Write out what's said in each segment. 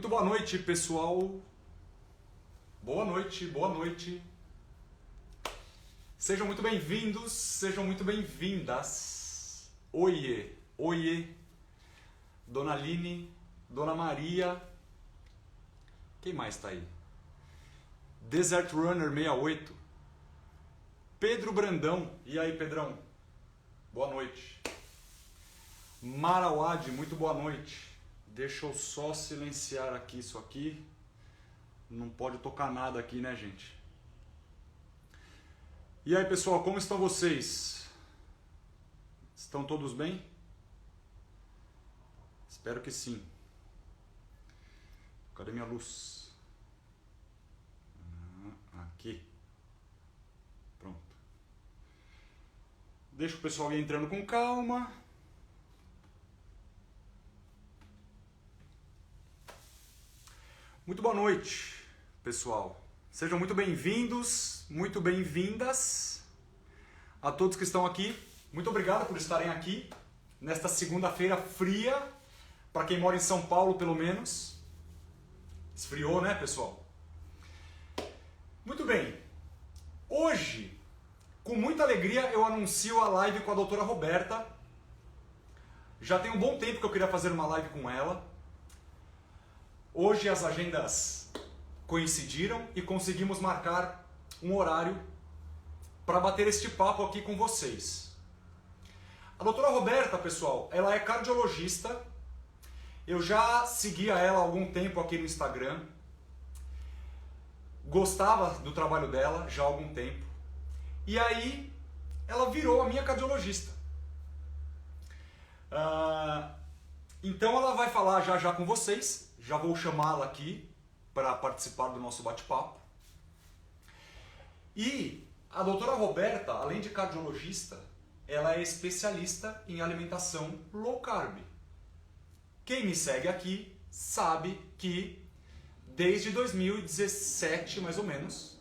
Muito boa noite, pessoal. Boa noite, boa noite. Sejam muito bem-vindos, sejam muito bem-vindas. Oiê, oiê. Dona Aline, Dona Maria. Quem mais tá aí? Desert Runner 68. Pedro Brandão. E aí, Pedrão? Boa noite. Marauade, muito boa noite. Deixa eu só silenciar aqui isso aqui. Não pode tocar nada aqui, né, gente? E aí, pessoal, como estão vocês? Estão todos bem? Espero que sim. Cadê minha luz? Aqui. Pronto. Deixa o pessoal ir entrando com calma. Muito boa noite, pessoal. Sejam muito bem-vindos, muito bem-vindas a todos que estão aqui. Muito obrigado por estarem aqui nesta segunda-feira fria, para quem mora em São Paulo, pelo menos. Esfriou, né, pessoal? Muito bem. Hoje, com muita alegria, eu anuncio a live com a doutora Roberta. Já tem um bom tempo que eu queria fazer uma live com ela. Hoje as agendas coincidiram e conseguimos marcar um horário para bater este papo aqui com vocês. A doutora Roberta, pessoal, ela é cardiologista. Eu já seguia ela há algum tempo aqui no Instagram. Gostava do trabalho dela já há algum tempo. E aí ela virou a minha cardiologista. Então ela vai falar já com vocês. Já vou chamá-la aqui para participar do nosso bate-papo. E a doutora Roberta, além de cardiologista, ela é especialista em alimentação low carb. Quem me segue aqui sabe que desde 2017, mais ou menos,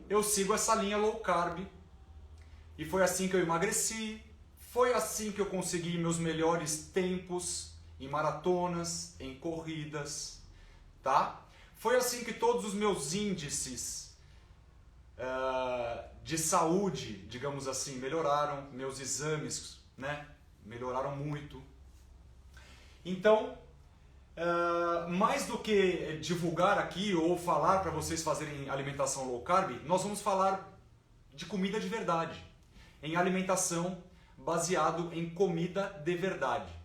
eu sigo essa linha low carb. E foi assim que eu emagreci, foi assim que eu consegui meus melhores tempos em maratonas, em corridas, tá? Foi assim que todos os meus índices de saúde, digamos assim, melhoraram, meus exames, né, melhoraram muito. Então, mais do que divulgar aqui ou falar para vocês fazerem alimentação low carb, nós vamos falar de comida de verdade, em alimentação baseado em comida de verdade.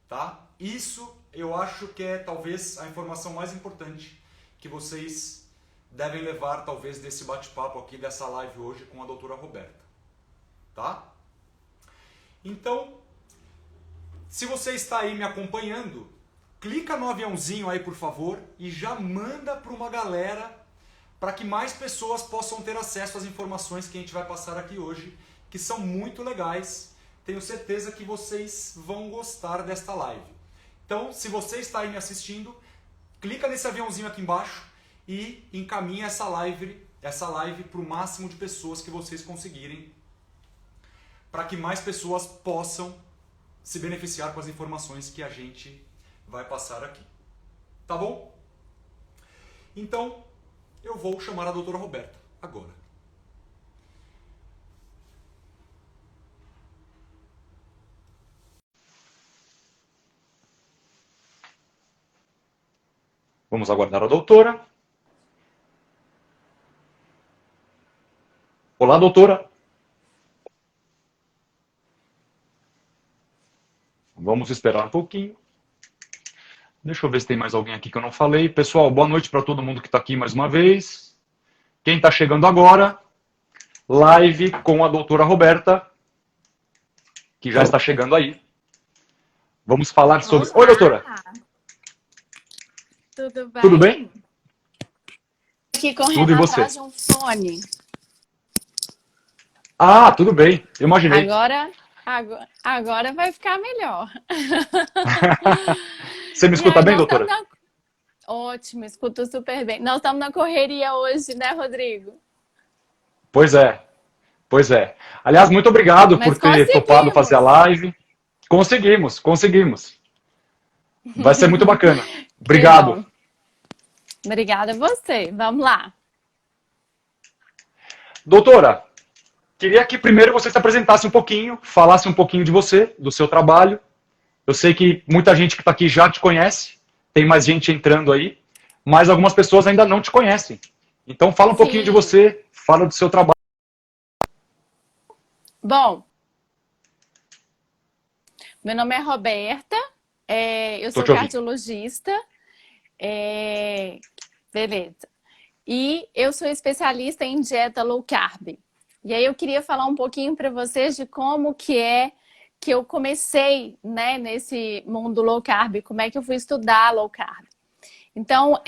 Tá? Isso eu acho que é talvez a informação mais importante que vocês devem levar talvez desse bate-papo aqui, dessa live hoje com a doutora Roberta. Tá? Então, se você está aí me acompanhando, clica no aviãozinho aí por favor e já manda para uma galera para que mais pessoas possam ter acesso às informações que a gente vai passar aqui hoje, que são muito legais. Tenho certeza que vocês vão gostar desta live. Então, se você está aí me assistindo, clica nesse aviãozinho aqui embaixo e encaminha essa live para o máximo de pessoas que vocês conseguirem, para que mais pessoas possam se beneficiar com as informações que a gente vai passar aqui. Tá bom? Então, eu vou chamar a doutora Roberta agora. Vamos aguardar a doutora. Olá, doutora. Vamos esperar um pouquinho. Deixa eu ver se tem mais alguém aqui que eu não falei. Pessoal, boa noite para todo mundo que está aqui mais uma vez. Quem está chegando agora, live com a doutora Roberta, que já está chegando aí. Vamos falar sobre... Olá. Oi, doutora. Tudo bem? Tudo bem? Aqui Tudo, e correndo você? atrás de um fone. Ah, tudo bem. Eu imaginei. Agora vai ficar melhor. Você me escuta bem, doutora? Ótimo, escuto super bem. Nós estamos na correria hoje, né, Rodrigo? Pois é. Pois é. Aliás, muito obrigado por ter topado fazer a live. Conseguimos. Vai ser muito bacana. Que bom. Obrigado. Obrigada a você. Vamos lá. Doutora, queria que primeiro você se apresentasse um pouquinho, falasse um pouquinho de você, do seu trabalho. Eu sei que muita gente que está aqui já te conhece, tem mais gente entrando aí, mas algumas pessoas ainda não te conhecem. Então fala um pouquinho de Sim. você, fala do seu trabalho. Bom, meu nome é Roberta, eu Tô sou te ouvindo. cardiologista, beleza. E eu sou especialista em dieta low carb. E aí eu queria falar um pouquinho para vocês de como que é que eu comecei, né, nesse mundo low carb, como é que eu fui estudar low carb. Então,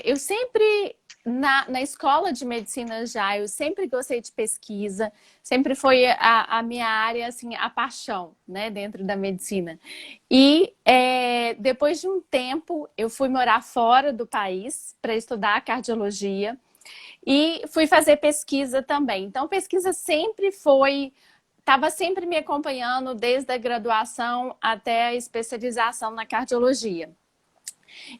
eu sempre, na escola de medicina já, eu sempre gostei de pesquisa, sempre foi a minha área, assim, a paixão, né, dentro da medicina. E depois de um tempo, eu fui morar fora do país para estudar cardiologia e fui fazer pesquisa também. Então, pesquisa sempre estava sempre me acompanhando desde a graduação até a especialização na cardiologia.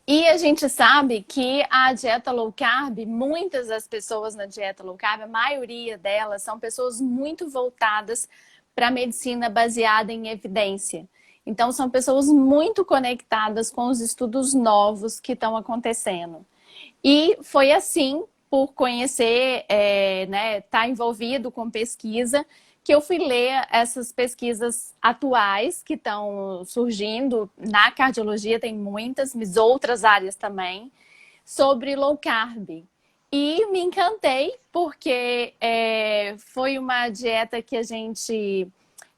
E a gente sabe que a dieta low carb, muitas das pessoas na dieta low carb, a maioria delas são pessoas muito voltadas para a medicina baseada em evidência. Então, são pessoas muito conectadas com os estudos novos que estão acontecendo. E foi assim, por conhecer, né, estar envolvido com pesquisa, que eu fui ler essas pesquisas atuais que estão surgindo. Na cardiologia tem muitas, mas outras áreas também, sobre low carb. E me encantei porque foi uma dieta que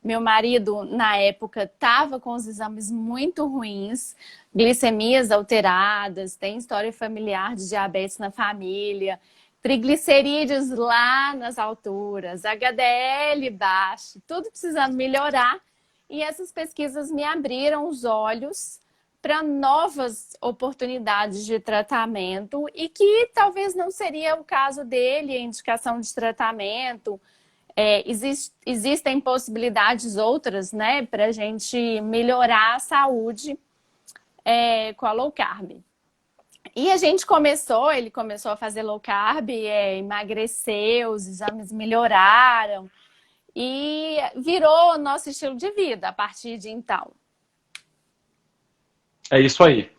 meu marido, na época, estava com os exames muito ruins, glicemias alteradas, tem história familiar de diabetes na família, triglicerídeos lá nas alturas, HDL baixo, tudo precisando melhorar. E essas pesquisas me abriram os olhos para novas oportunidades de tratamento e que talvez não seria o caso dele, a indicação de tratamento. Existem possibilidades outras, né, para a gente melhorar a saúde com a low carb. E ele começou a fazer low carb, emagreceu, os exames melhoraram e virou nosso estilo de vida a partir de então. É isso aí.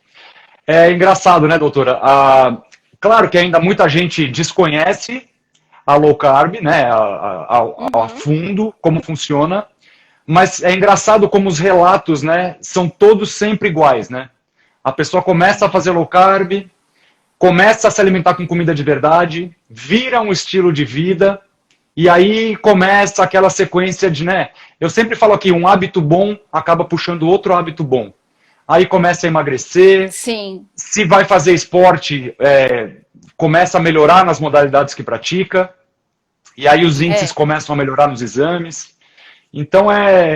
É engraçado, né, doutora? Claro que ainda muita gente desconhece a low carb, né, a fundo, como funciona, mas é engraçado como os relatos, né, são todos sempre iguais, né? A pessoa começa a fazer low carb, começa a se alimentar com comida de verdade, vira um estilo de vida, e aí começa aquela sequência de, né? Eu sempre falo aqui, um hábito bom acaba puxando outro hábito bom. Aí começa a emagrecer, Sim. Se vai fazer esporte, começa a melhorar nas modalidades que pratica, e aí os índices começam a melhorar nos exames. Então,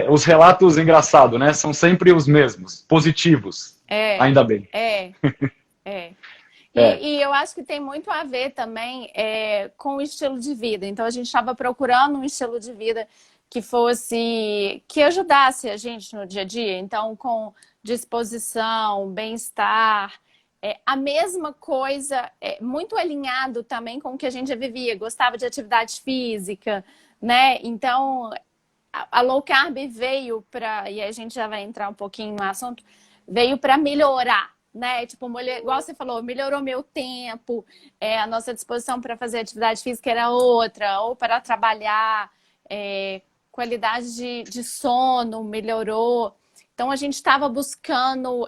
os relatos, engraçado, né? São sempre os mesmos, positivos. Ainda bem. E eu acho que tem muito a ver também com o estilo de vida. Então, a gente estava procurando um estilo de vida que ajudasse a gente no dia a dia. Então, com disposição, bem-estar, a mesma coisa, muito alinhado também com o que a gente já vivia. Gostava de atividade física, né? Então, a low carb veio para, e a gente já vai entrar um pouquinho no assunto, veio para melhorar, né? Tipo, igual você falou, melhorou meu tempo, a nossa disposição para fazer atividade física era outra, ou para trabalhar, qualidade de sono melhorou. Então, a gente estava buscando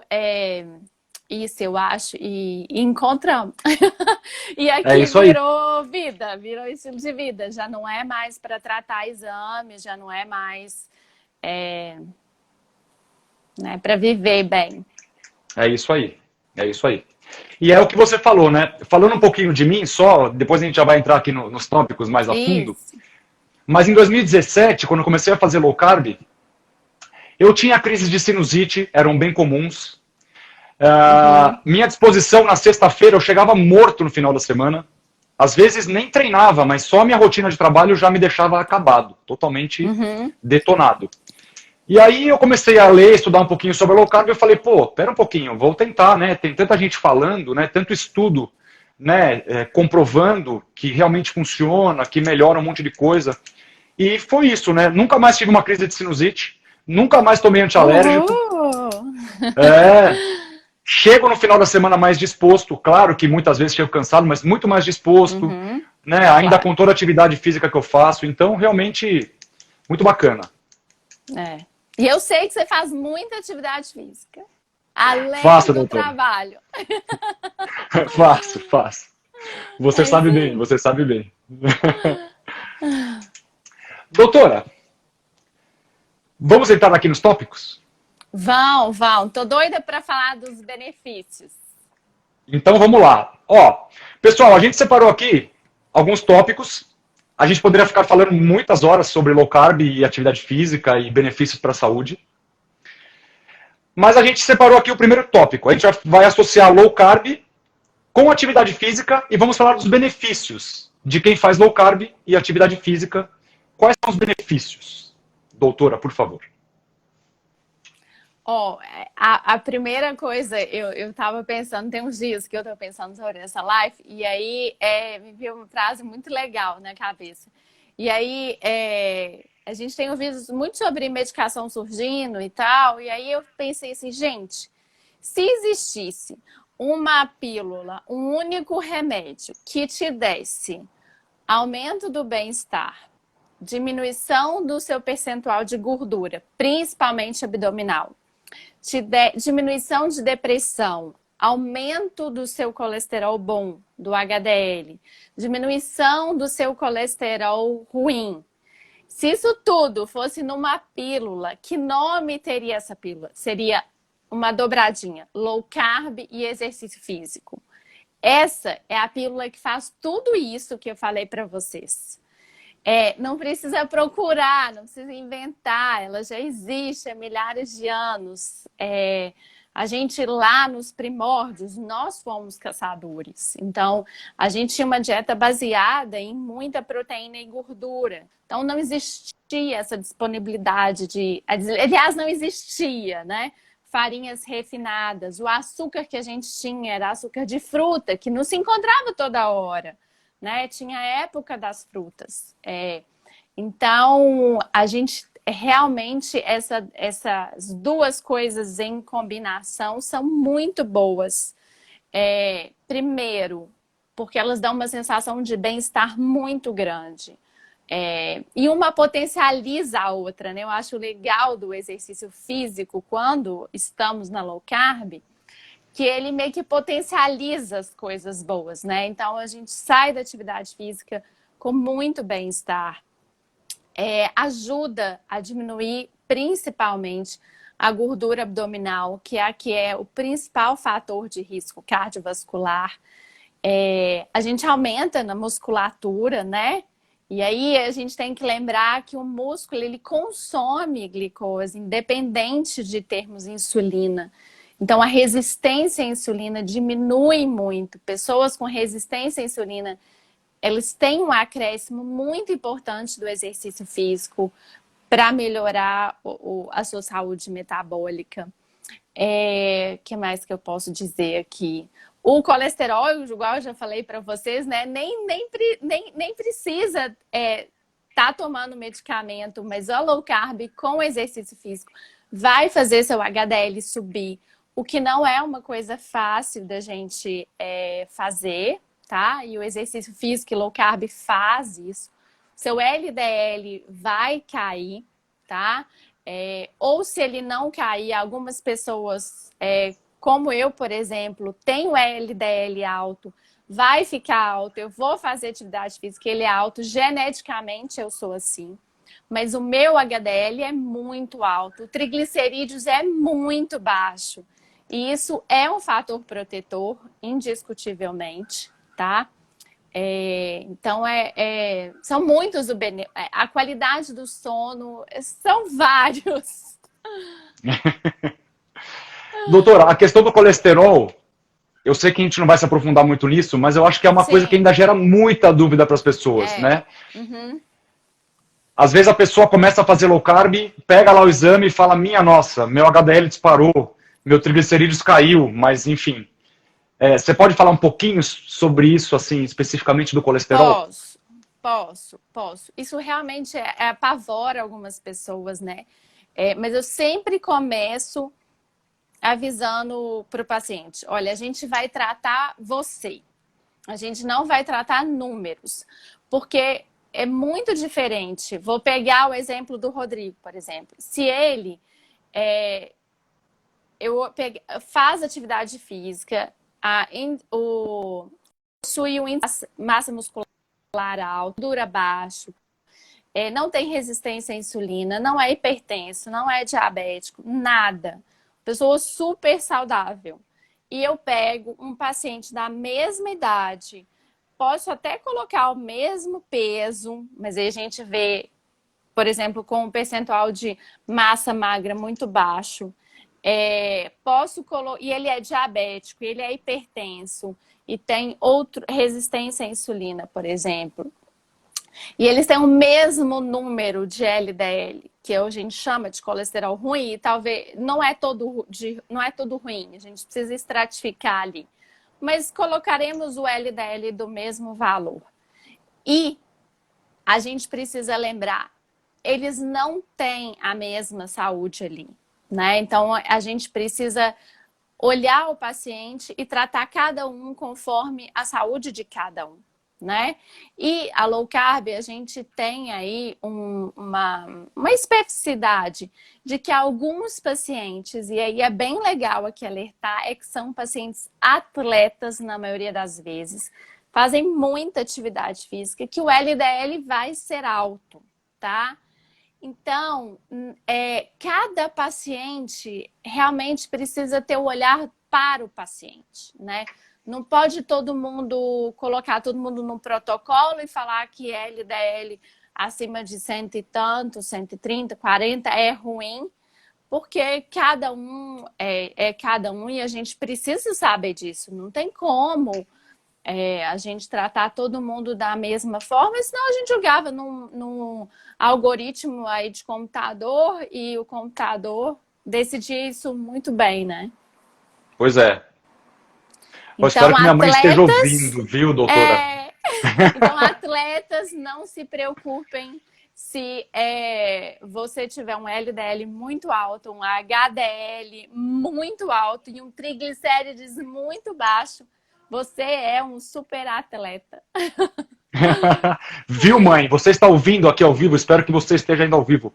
isso, eu acho, e encontramos. E aqui virou vida, virou estilo de vida. Já não é mais para tratar exames, já não é mais né, para viver bem. É isso aí, é isso aí. E é o que você falou, né? Falando um pouquinho de mim só, depois a gente já vai entrar aqui nos tópicos mais a fundo. Mas em 2017, quando eu comecei a fazer low carb, eu tinha crises de sinusite, eram bem comuns. Minha disposição na sexta-feira, eu chegava morto no final da semana. Às vezes nem treinava, mas só a minha rotina de trabalho já me deixava acabado, totalmente detonado. E aí eu comecei a ler, estudar um pouquinho sobre a low carb e eu falei, pô, pera um pouquinho, vou tentar, né? Tem tanta gente falando, né? Tanto estudo, né? Comprovando que realmente funciona, que melhora um monte de coisa. E foi isso, né? Nunca mais tive uma crise de sinusite, nunca mais tomei antialérgico. É, chego no final da semana mais disposto, claro que muitas vezes chego cansado, mas muito mais disposto, né? Ainda com toda a atividade física que eu faço, então realmente muito bacana. É. E eu sei que você faz muita atividade física, além Faço, do doutora. trabalho. Faço. Você sabe bem, você sabe bem. Doutora, vamos entrar aqui nos tópicos? Vão. Tô doida para falar dos benefícios. Então vamos lá. Ó, pessoal, a gente separou aqui alguns tópicos. A gente poderia ficar falando muitas horas sobre low carb e atividade física e benefícios para a saúde. Mas a gente separou aqui o primeiro tópico. A gente vai associar low carb com atividade física e vamos falar dos benefícios de quem faz low carb e atividade física. Quais são os benefícios? Doutora, por favor. Ó, a primeira coisa, eu tava pensando, tem uns dias que eu tô pensando sobre essa live, e aí me veio uma frase muito legal na cabeça. E aí, a gente tem ouvido muito sobre medicação surgindo e tal, e aí eu pensei assim, gente, se existisse uma pílula, um único remédio que te desse aumento do bem-estar, diminuição do seu percentual de gordura, principalmente abdominal, diminuição de depressão, aumento do seu colesterol bom, do HDL, diminuição do seu colesterol ruim. Se isso tudo fosse numa pílula, que nome teria essa pílula? Seria uma dobradinha, low carb e exercício físico. Essa é a pílula que faz tudo isso que eu falei para vocês. Não precisa procurar, não precisa inventar, ela já existe há milhares de anos. A gente lá nos primórdios, nós fomos caçadores. Então, a gente tinha uma dieta baseada em muita proteína e gordura. Então, não existia essa disponibilidade de... Aliás, não existia, né? Farinhas refinadas. O açúcar que a gente tinha era açúcar de fruta, que não se encontrava toda hora. Né? Tinha a época das frutas. Então, a gente realmente, essas duas coisas em combinação são muito boas. Primeiro, porque elas dão uma sensação de bem-estar muito grande. E uma potencializa a outra, né? Eu acho legal do exercício físico, quando estamos na low carb, que ele meio que potencializa as coisas boas, né? Então, a gente sai da atividade física com muito bem-estar. Ajuda a diminuir, principalmente, a gordura abdominal, que é o principal fator de risco cardiovascular. A gente aumenta na musculatura, né? E aí, a gente tem que lembrar que o músculo, ele consome glicose, independente de termos insulina. Então, a resistência à insulina diminui muito. Pessoas com resistência à insulina, eles têm um acréscimo muito importante do exercício físico para melhorar a sua saúde metabólica. Que mais que eu posso dizer aqui? O colesterol, igual eu já falei para vocês, né? Nem precisa tá tomando medicamento, mas o low carb com exercício físico vai fazer seu HDL subir. O que não é uma coisa fácil da gente fazer, tá? E o exercício físico e low carb faz isso. Seu LDL vai cair, tá? Ou se ele não cair, algumas pessoas, como eu, por exemplo, tenho LDL alto, vai ficar alto, eu vou fazer atividade física, ele é alto, geneticamente eu sou assim. Mas o meu HDL é muito alto, o triglicerídeos é muito baixo. E isso é um fator protetor, indiscutivelmente, tá? Então, são muitos a qualidade do sono, são vários. Doutora, a questão do colesterol, eu sei que a gente não vai se aprofundar muito nisso, mas eu acho que é uma coisa que ainda gera muita dúvida para as pessoas, né? Uhum. às vezes a pessoa começa a fazer low carb, pega lá o exame e fala, minha nossa, meu HDL disparou, meu triglicerídeos caiu, mas enfim. Você pode falar um pouquinho sobre isso, assim, especificamente do colesterol? Posso. Isso realmente apavora algumas pessoas, né? Mas eu sempre começo avisando para o paciente, olha, a gente vai tratar você, a gente não vai tratar números, porque é muito diferente. Vou pegar o exemplo do Rodrigo, por exemplo. Se ele faz atividade física, possui um índice de massa muscular alto, dura baixo, não tem resistência à insulina, não é hipertenso, não é diabético, nada. Pessoa super saudável. E eu pego um paciente da mesma idade, posso até colocar o mesmo peso, mas aí a gente vê, por exemplo, com um percentual de massa magra muito baixo. E ele é diabético, ele é hipertenso e tem resistência à insulina, por exemplo. E eles têm o mesmo número de LDL, que a gente chama de colesterol ruim, e talvez não é todo ruim, a gente precisa estratificar ali. Mas colocaremos o LDL do mesmo valor. E a gente precisa lembrar, eles não têm a mesma saúde ali, né? Então a gente precisa olhar o paciente e tratar cada um conforme a saúde de cada um, né? E a low carb, a gente tem aí uma especificidade de que alguns pacientes, e aí é bem legal aqui alertar, é que são pacientes atletas na maioria das vezes, fazem muita atividade física, que o LDL vai ser alto, tá? Então, cada paciente realmente precisa ter o olhar para o paciente, né? Não pode colocar todo mundo num protocolo e falar que LDL acima de 100 e tanto, 130, 40 é ruim, porque cada um é cada um e a gente precisa saber disso. Não tem como a gente tratar todo mundo da mesma forma, senão a gente jogava num algoritmo aí de computador e o computador decidia isso muito bem, né? Pois é. Eu Então, espero que minha mãe esteja ouvindo, viu, doutora? Então, atletas, não se preocupem se você tiver um LDL muito alto, um HDL muito alto e um triglicérides muito baixo. Você é um super atleta. Viu, mãe? Você está ouvindo aqui ao vivo? Espero que você esteja ainda ao vivo.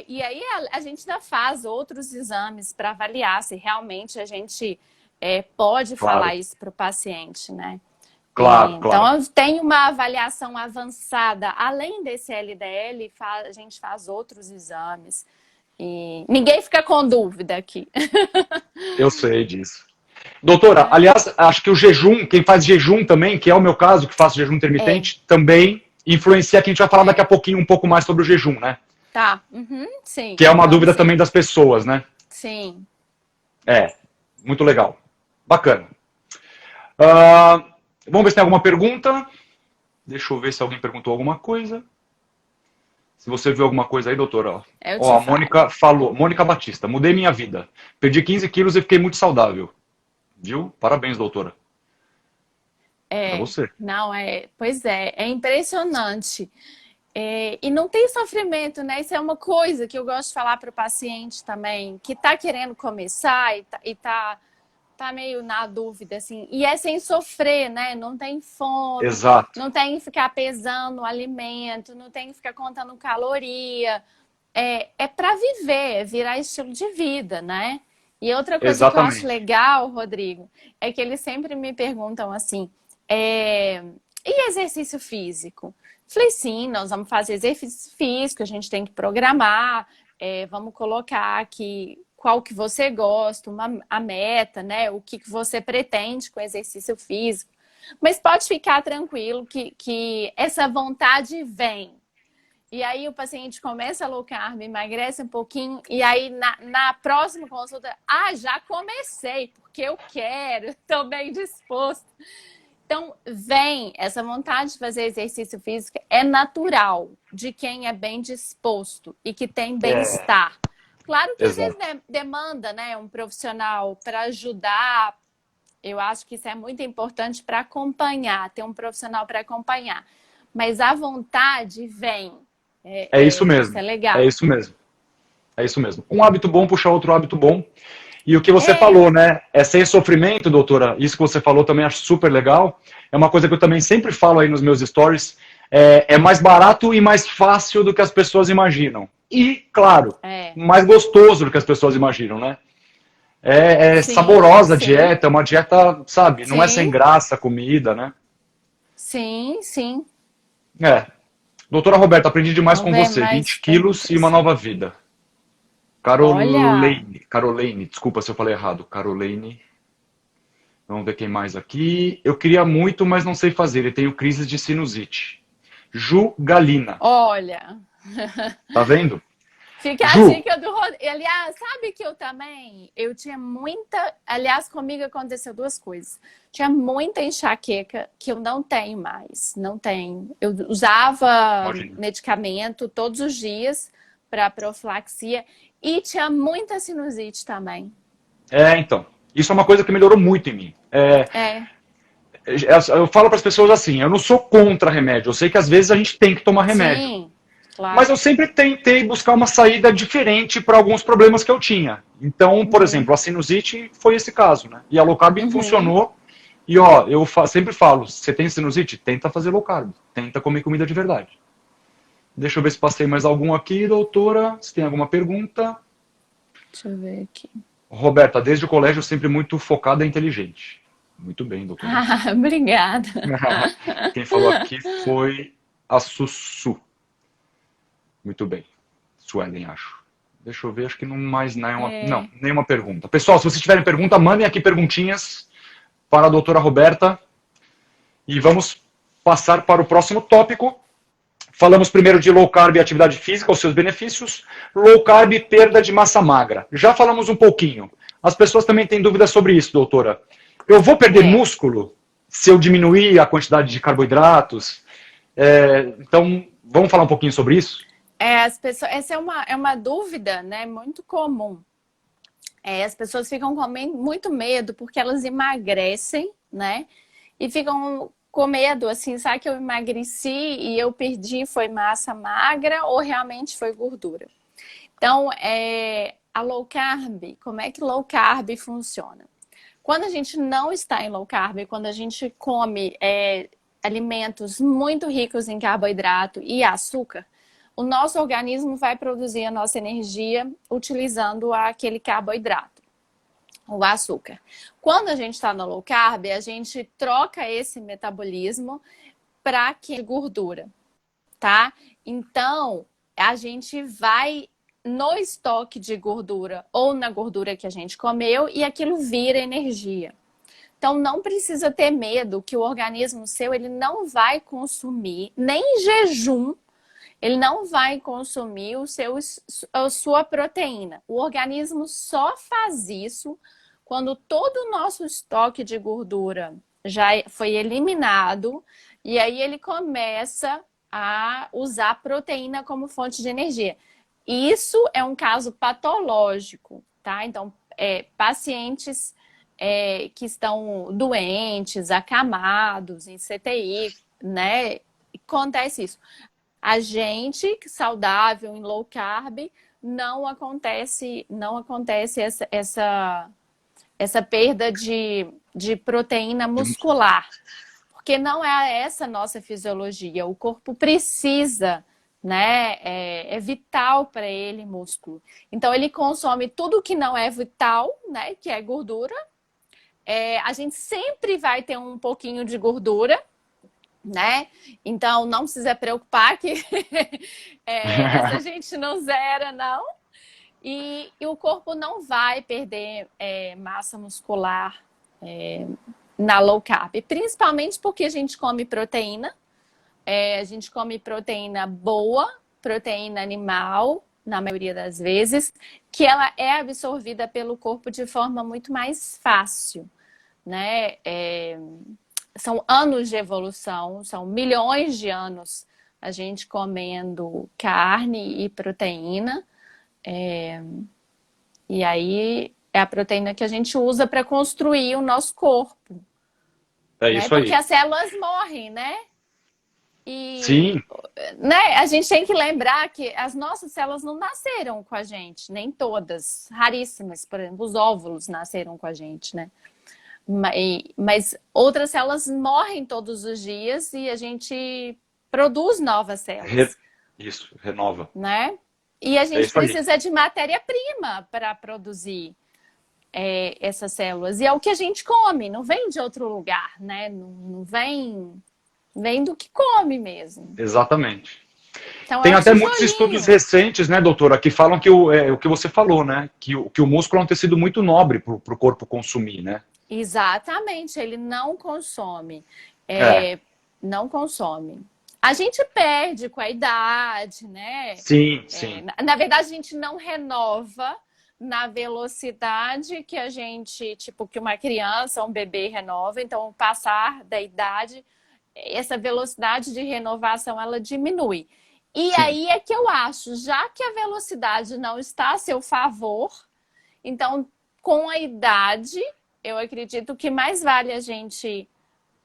E aí a gente ainda faz outros exames para avaliar se realmente a gente pode falar isso para o paciente, né? Claro. Então, tem uma avaliação avançada. Além desse LDL, a gente faz outros exames. E ninguém fica com dúvida aqui. Eu sei disso. Doutora, aliás, acho que o jejum, quem faz jejum também, que é o meu caso, que faço jejum intermitente, também influencia, que a gente vai falar daqui a pouquinho um pouco mais sobre o jejum, né? Tá, sim. Que é uma dúvida também das pessoas, né? Sim. Muito legal. Bacana. Vamos ver se tem alguma pergunta. Deixa eu ver se alguém perguntou alguma coisa. Se você viu alguma coisa aí, doutora. A Mônica falou. Mônica Batista, mudei minha vida. Perdi 15 quilos e fiquei muito saudável. Viu? Parabéns, doutora. Pra você. Não, pois é impressionante. E não tem sofrimento, né? Isso é uma coisa que eu gosto de falar para o paciente também, que está querendo começar e tá meio na dúvida, assim. E é sem sofrer, né? Não tem fome. Exato. Não tem que ficar pesando o alimento, não tem que ficar contando caloria. É para viver, virar estilo de vida, né? E outra coisa que eu acho legal, Rodrigo, é que eles sempre me perguntam assim, e exercício físico? Falei, sim, nós vamos fazer exercício físico, a gente tem que programar, vamos colocar aqui qual que você gosta, a meta, né? O que você pretende com o exercício físico. Mas pode ficar tranquilo que essa vontade vem. E aí o paciente começa a low carb, emagrece um pouquinho, e aí na próxima consulta, já comecei, porque eu quero, estou bem disposto. Então, essa vontade de fazer exercício físico é natural de quem é bem disposto e que tem bem-estar. Claro que às vezes demanda, né, um profissional para ajudar. Eu acho que isso é muito importante para acompanhar, ter um profissional para acompanhar. Mas a vontade vem. É isso mesmo. Isso é legal. É isso mesmo. É isso mesmo. Um hábito bom puxa outro hábito bom. E o que você falou, né? É sem sofrimento, doutora. Isso que você falou também acho super legal. É uma coisa que eu também sempre falo aí nos meus stories. É mais barato e mais fácil do que as pessoas imaginam. E, claro, mais gostoso do que as pessoas imaginam, né? Sim, saborosa a dieta, é uma dieta, sabe? Sim. Não é sem graça a comida, né? Sim, sim. Doutora Roberta, aprendi demais com você. 20 quilos e uma nova vida. Caroline, desculpa se eu falei errado. Caroline. Vamos ver quem mais aqui. Eu queria muito, mas não sei fazer. Eu tenho crise de sinusite. Ju Galina. Olha. Tá vendo? Fica a dica do Rodrigo. Aliás, sabe que eu tinha muita... Aliás, comigo aconteceu duas coisas. Tinha muita enxaqueca que eu não tenho mais. Não tenho. Eu usava medicamento todos os dias para profilaxia e tinha muita sinusite também. Então. Isso é uma coisa que melhorou muito em mim. Eu falo para as pessoas assim, eu não sou contra remédio. Eu sei que às vezes a gente tem que tomar remédio. Sim. Claro. Mas eu sempre tentei buscar uma saída diferente para alguns problemas que eu tinha. Então, por exemplo, a sinusite foi esse caso, né? E a low carb funcionou. E ó, eu sempre falo, você tem sinusite? Tenta fazer low carb. Tenta comer comida de verdade. Deixa eu ver se passei mais algum aqui, doutora. Se tem alguma pergunta. Deixa eu ver aqui. Roberta, desde o colégio sempre muito focada e inteligente. Muito bem, doutora. Obrigada. Quem falou aqui foi a Sussu. Muito bem. Suelen, acho. Deixa eu ver, acho que não mais não, nenhuma pergunta. Pessoal, se vocês tiverem pergunta, mandem aqui perguntinhas para a doutora Roberta. E vamos passar para o próximo tópico. Falamos primeiro de low carb e atividade física, os seus benefícios. Low carb e perda de massa magra. Já falamos um pouquinho. As pessoas também têm dúvidas sobre isso, doutora. Eu vou perder músculo se eu diminuir a quantidade de carboidratos? Então, vamos falar um pouquinho sobre isso? Essa é uma dúvida, né, muito comum. As pessoas ficam com muito medo porque elas emagrecem, né? E ficam com medo, assim, sabe que eu emagreci e eu perdi, foi massa magra ou realmente foi gordura? Então, a low carb, como é que low carb funciona? Quando a gente não está em low carb, quando a gente come alimentos muito ricos em carboidrato e açúcar, o nosso organismo vai produzir a nossa energia utilizando aquele carboidrato, o açúcar. Quando a gente está no low carb, a gente troca esse metabolismo para que gordura, tá? Então, a gente vai no estoque de gordura ou na gordura que a gente comeu e aquilo vira energia. Então, não precisa ter medo que o organismo seu ele não vai consumir, nem em jejum, ele não vai consumir a sua proteína. O organismo só faz isso quando todo o nosso estoque de gordura já foi eliminado e aí ele começa a usar a proteína como fonte de energia. Isso é um caso patológico, tá? Então, pacientes que estão doentes, acamados, em CTI, né? Acontece isso. A gente saudável em low carb não acontece essa perda de proteína muscular, porque não é essa a nossa fisiologia. O corpo precisa, né? É vital para ele músculo. Então ele consome tudo que não é vital, né? Que é gordura. A gente sempre vai ter um pouquinho de gordura, né? Então não precisa preocupar que essa gente não zera, não. E o corpo não vai perder massa muscular na low carb, principalmente porque a gente come proteína. A gente come proteína boa, proteína animal, na maioria das vezes, que ela é absorvida pelo corpo de forma muito mais fácil, né? são anos de evolução, são milhões de anos a gente comendo carne e proteína. E aí é a proteína que a gente usa para construir o nosso corpo. É Né? isso Porque aí. as células morrem, né? E Sim, né, a gente tem que lembrar que as nossas células não nasceram com a gente, nem todas, raríssimas. Por exemplo, os óvulos nasceram com a gente, né? Mas outras células morrem todos os dias e a gente produz novas re- células, isso, renova. né? E a É gente isso aí. precisa de matéria-prima para produzir essas células. E é o que a gente come, não vem de outro lugar, né? Não vem do que come mesmo. Exatamente. Então é Tem o até muitos estudos tijolinho. recentes, né, doutora, que falam que o que você falou, né? Que o músculo é um tecido muito nobre para o corpo consumir, né? Exatamente, ele não consome. É, Não consome. A gente perde com a idade, né? sim, sim. Na verdade, a gente não renova na velocidade que a gente, tipo, que uma criança, um bebê renova. Então, o passar da idade, essa velocidade de renovação, ela diminui. E Sim. aí é que eu acho, já que a velocidade não está a seu favor, então, com a idade, eu acredito que mais vale a gente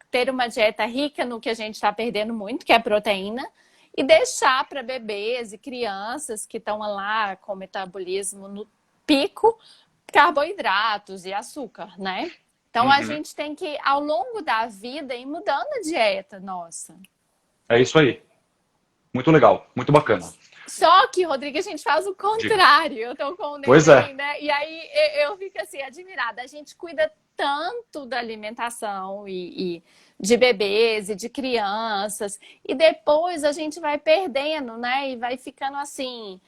ter uma dieta rica no que a gente está perdendo muito, que é a proteína, e deixar para bebês e crianças que estão lá com o metabolismo no pico, carboidratos e açúcar, né? Então a Uhum. gente tem que, ao longo da vida, ir mudando a dieta nossa. É isso aí. Muito legal, muito bacana. Só que, Rodrigo, a gente faz o Diga. contrário. Eu tô com o Pois é. neném, né? E aí eu fico assim, admirada. A gente cuida tanto da alimentação e de bebês e de crianças. E depois a gente vai perdendo, né? E vai ficando assim,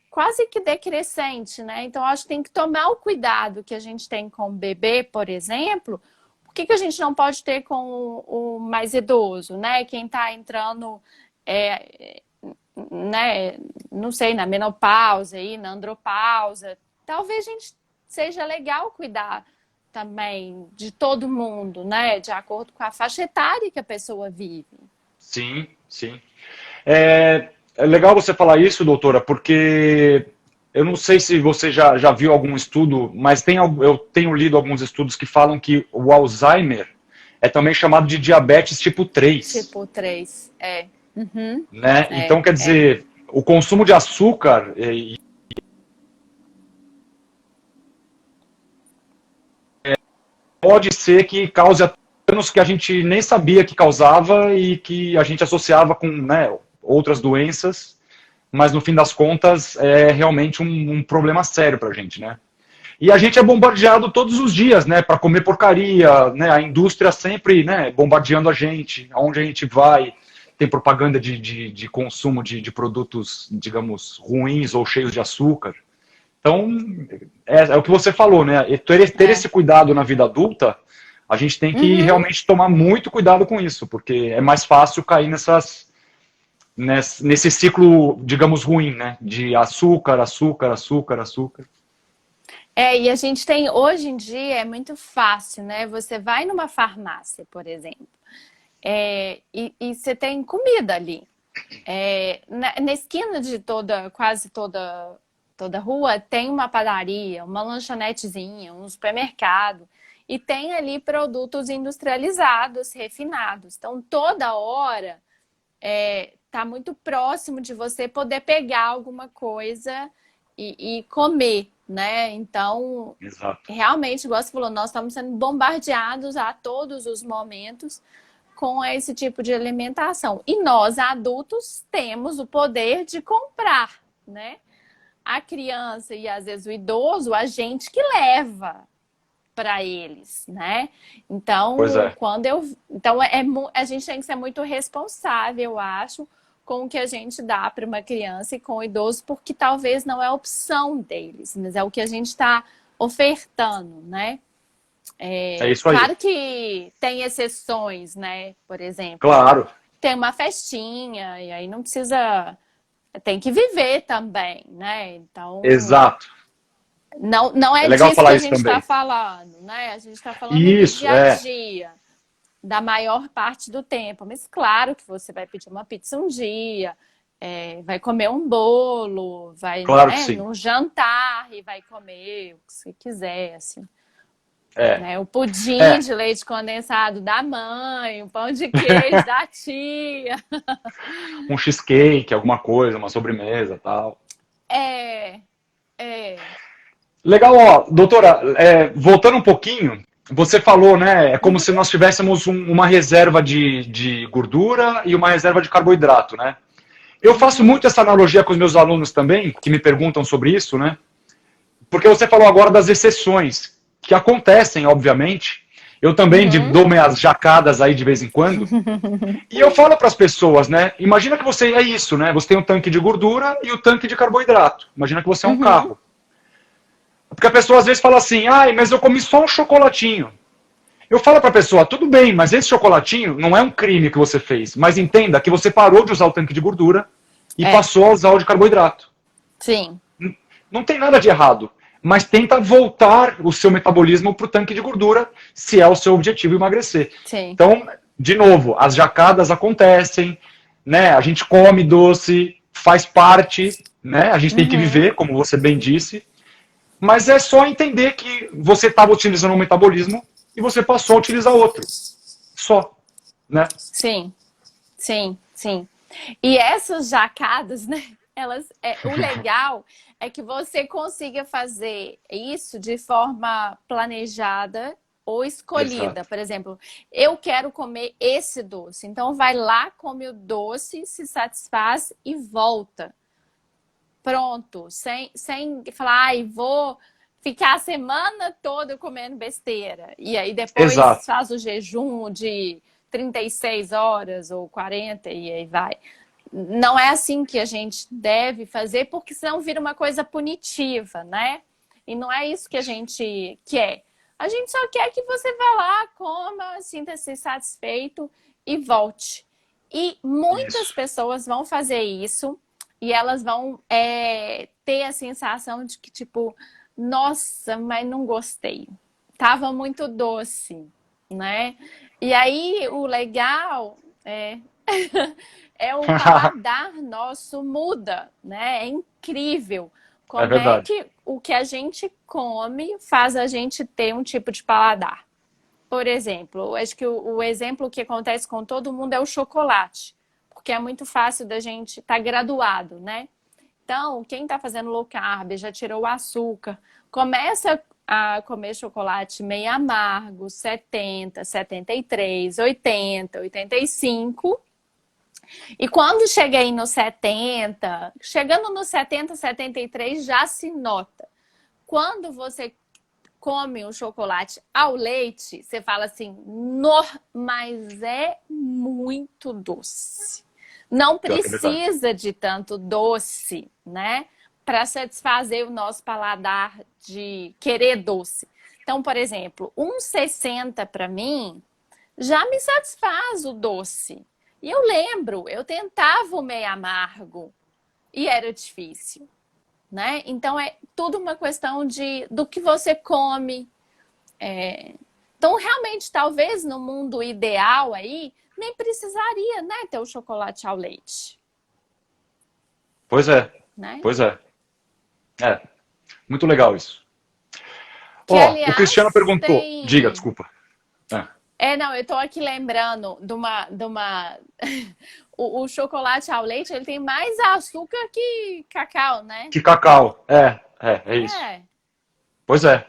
quase que decrescente, né? Então, eu acho que tem que tomar o cuidado que a gente tem com o bebê, por exemplo. Por que a gente não pode ter com o mais idoso, né? Quem tá entrando... né, não sei, na menopausa aí, na andropausa, talvez a gente seja legal cuidar também de todo mundo, né, de acordo com a faixa etária que a pessoa vive. Sim, sim. É legal você falar isso, doutora, porque eu não sei se você já viu algum estudo, mas eu tenho lido alguns estudos que falam que o Alzheimer é também chamado de diabetes tipo 3, Tipo 3, Uhum, né? Então, quer dizer, o consumo de açúcar pode ser que cause danos que a gente nem sabia que causava e que a gente associava com, né, outras doenças, mas no fim das contas é realmente um problema sério pra gente, né? E a gente é bombardeado todos os dias, né, para comer porcaria, né, a indústria sempre, né, bombardeando a gente, aonde a gente vai, tem propaganda de consumo de produtos, digamos, ruins ou cheios de açúcar. Então, é o que você falou, né, ter esse cuidado na vida adulta, a gente tem que Uhum. realmente tomar muito cuidado com isso, porque é mais fácil cair nesse ciclo, digamos, ruim, né, de açúcar, açúcar, açúcar, açúcar. E a gente tem, hoje em dia, é muito fácil, né? Você vai numa farmácia, por exemplo, e você tem comida ali. Na esquina de quase toda rua, tem uma padaria, uma lanchonetezinha, um supermercado. E tem ali produtos industrializados, refinados. Então, toda hora tá muito próximo de você poder pegar alguma coisa e comer, né? Então, Exato. realmente, igual você falou, nós estamos sendo bombardeados a todos os momentos com esse tipo de alimentação. E nós, adultos, temos o poder de comprar, né? A criança e às vezes o idoso, a gente que leva para eles, né? Pois Então, é. a gente tem que ser muito responsável, eu acho, com o que a gente dá para uma criança e com o idoso, porque talvez não é a opção deles, mas é o que a gente está ofertando, né? É isso aí. Claro que tem exceções, né? Por exemplo, Claro. tem uma festinha e aí não precisa, tem que viver também, né? Então, Exato. não É é legal disso que falar a isso gente está também. falando, né? A gente está falando do Isso, dia a dia. da maior parte do tempo. Mas claro que você vai pedir uma pizza um dia, vai comer um bolo, vai, Claro que né, sim. no jantar e vai comer o que você quiser, assim. É, Né? O pudim é. de leite condensado da mãe, o pão de queijo da tia. Um cheesecake, alguma coisa, uma sobremesa, tal. É, é. Legal, ó, doutora, voltando um pouquinho, você falou, né, é como Uhum, se nós tivéssemos uma reserva de gordura e uma reserva de carboidrato, né? Eu faço uhum, muito essa analogia com os meus alunos também, que me perguntam sobre isso, né? Porque você falou agora das exceções, que acontecem, obviamente. Eu também uhum. dou minhas jacadas aí de vez em quando. E eu falo para as pessoas, né? Imagina que você é isso, né? Você tem um tanque de gordura e o tanque de carboidrato. Imagina que você é um Uhum. carro. Porque a pessoa às vezes fala assim, ai, mas eu comi só um chocolatinho. Eu falo para a pessoa, tudo bem, mas esse chocolatinho não é um crime que você fez. Mas entenda que você parou de usar o tanque de gordura e É, passou a usar o de carboidrato. sim, Não tem nada de errado, mas tenta voltar o seu metabolismo para o tanque de gordura, se é o seu objetivo emagrecer. sim. Então, de novo, as jacadas acontecem, né? A gente come doce, faz parte, né? A gente tem que Uhum. viver, como você bem disse, mas é só entender que você estava utilizando um metabolismo e você passou a utilizar outro. Só, né? Sim, sim, sim. E essas jacadas, né? O legal é que você consiga fazer isso de forma planejada ou escolhida. Exato. Por exemplo, eu quero comer esse doce. Então vai lá, come o doce, se satisfaz e volta. Pronto, sem falar, ai, vou ficar a semana toda comendo besteira. E aí depois Exato. faz o jejum de 36 horas ou 40 e aí vai. Não é assim que a gente deve fazer, porque senão vira uma coisa punitiva, né? E não é isso que a gente quer. A gente só quer que você vá lá, coma, sinta-se satisfeito e volte. E muitas Isso. pessoas vão fazer isso e elas vão ter a sensação de que, tipo, nossa, mas não gostei. Tava muito doce, né? E aí o legal é o paladar nosso muda, né? É incrível É como é verdade. que o que a gente come faz a gente ter um tipo de paladar. Por exemplo, acho que o exemplo que acontece com todo mundo é o chocolate, porque é muito fácil da gente estar graduado, né? Então, quem está fazendo low carb, já tirou o açúcar, começa a comer chocolate meio amargo, 70, 73, 80, 85. E quando chega aí no 70, chegando no 70, 73, já se nota. Quando você come um chocolate ao leite, você fala assim, mas é muito doce. Não Pior que é verdade. precisa de tanto doce, né? Para satisfazer o nosso paladar de querer doce. Então, por exemplo, 1,60 para mim já me satisfaz o doce. E eu lembro, eu tentava o meio amargo e era difícil, né? Então é tudo uma questão do que você come. Então, realmente, talvez no mundo ideal aí, nem precisaria, né, ter o chocolate ao leite, Pois é, né? pois é. É, muito legal isso. Que, Ó, o Cristiano aliás, perguntou. Diga, tem. desculpa. É. Não, eu tô aqui lembrando de uma. O chocolate ao leite, ele tem mais açúcar que cacau, né? Que cacau. É isso. É, Pois é.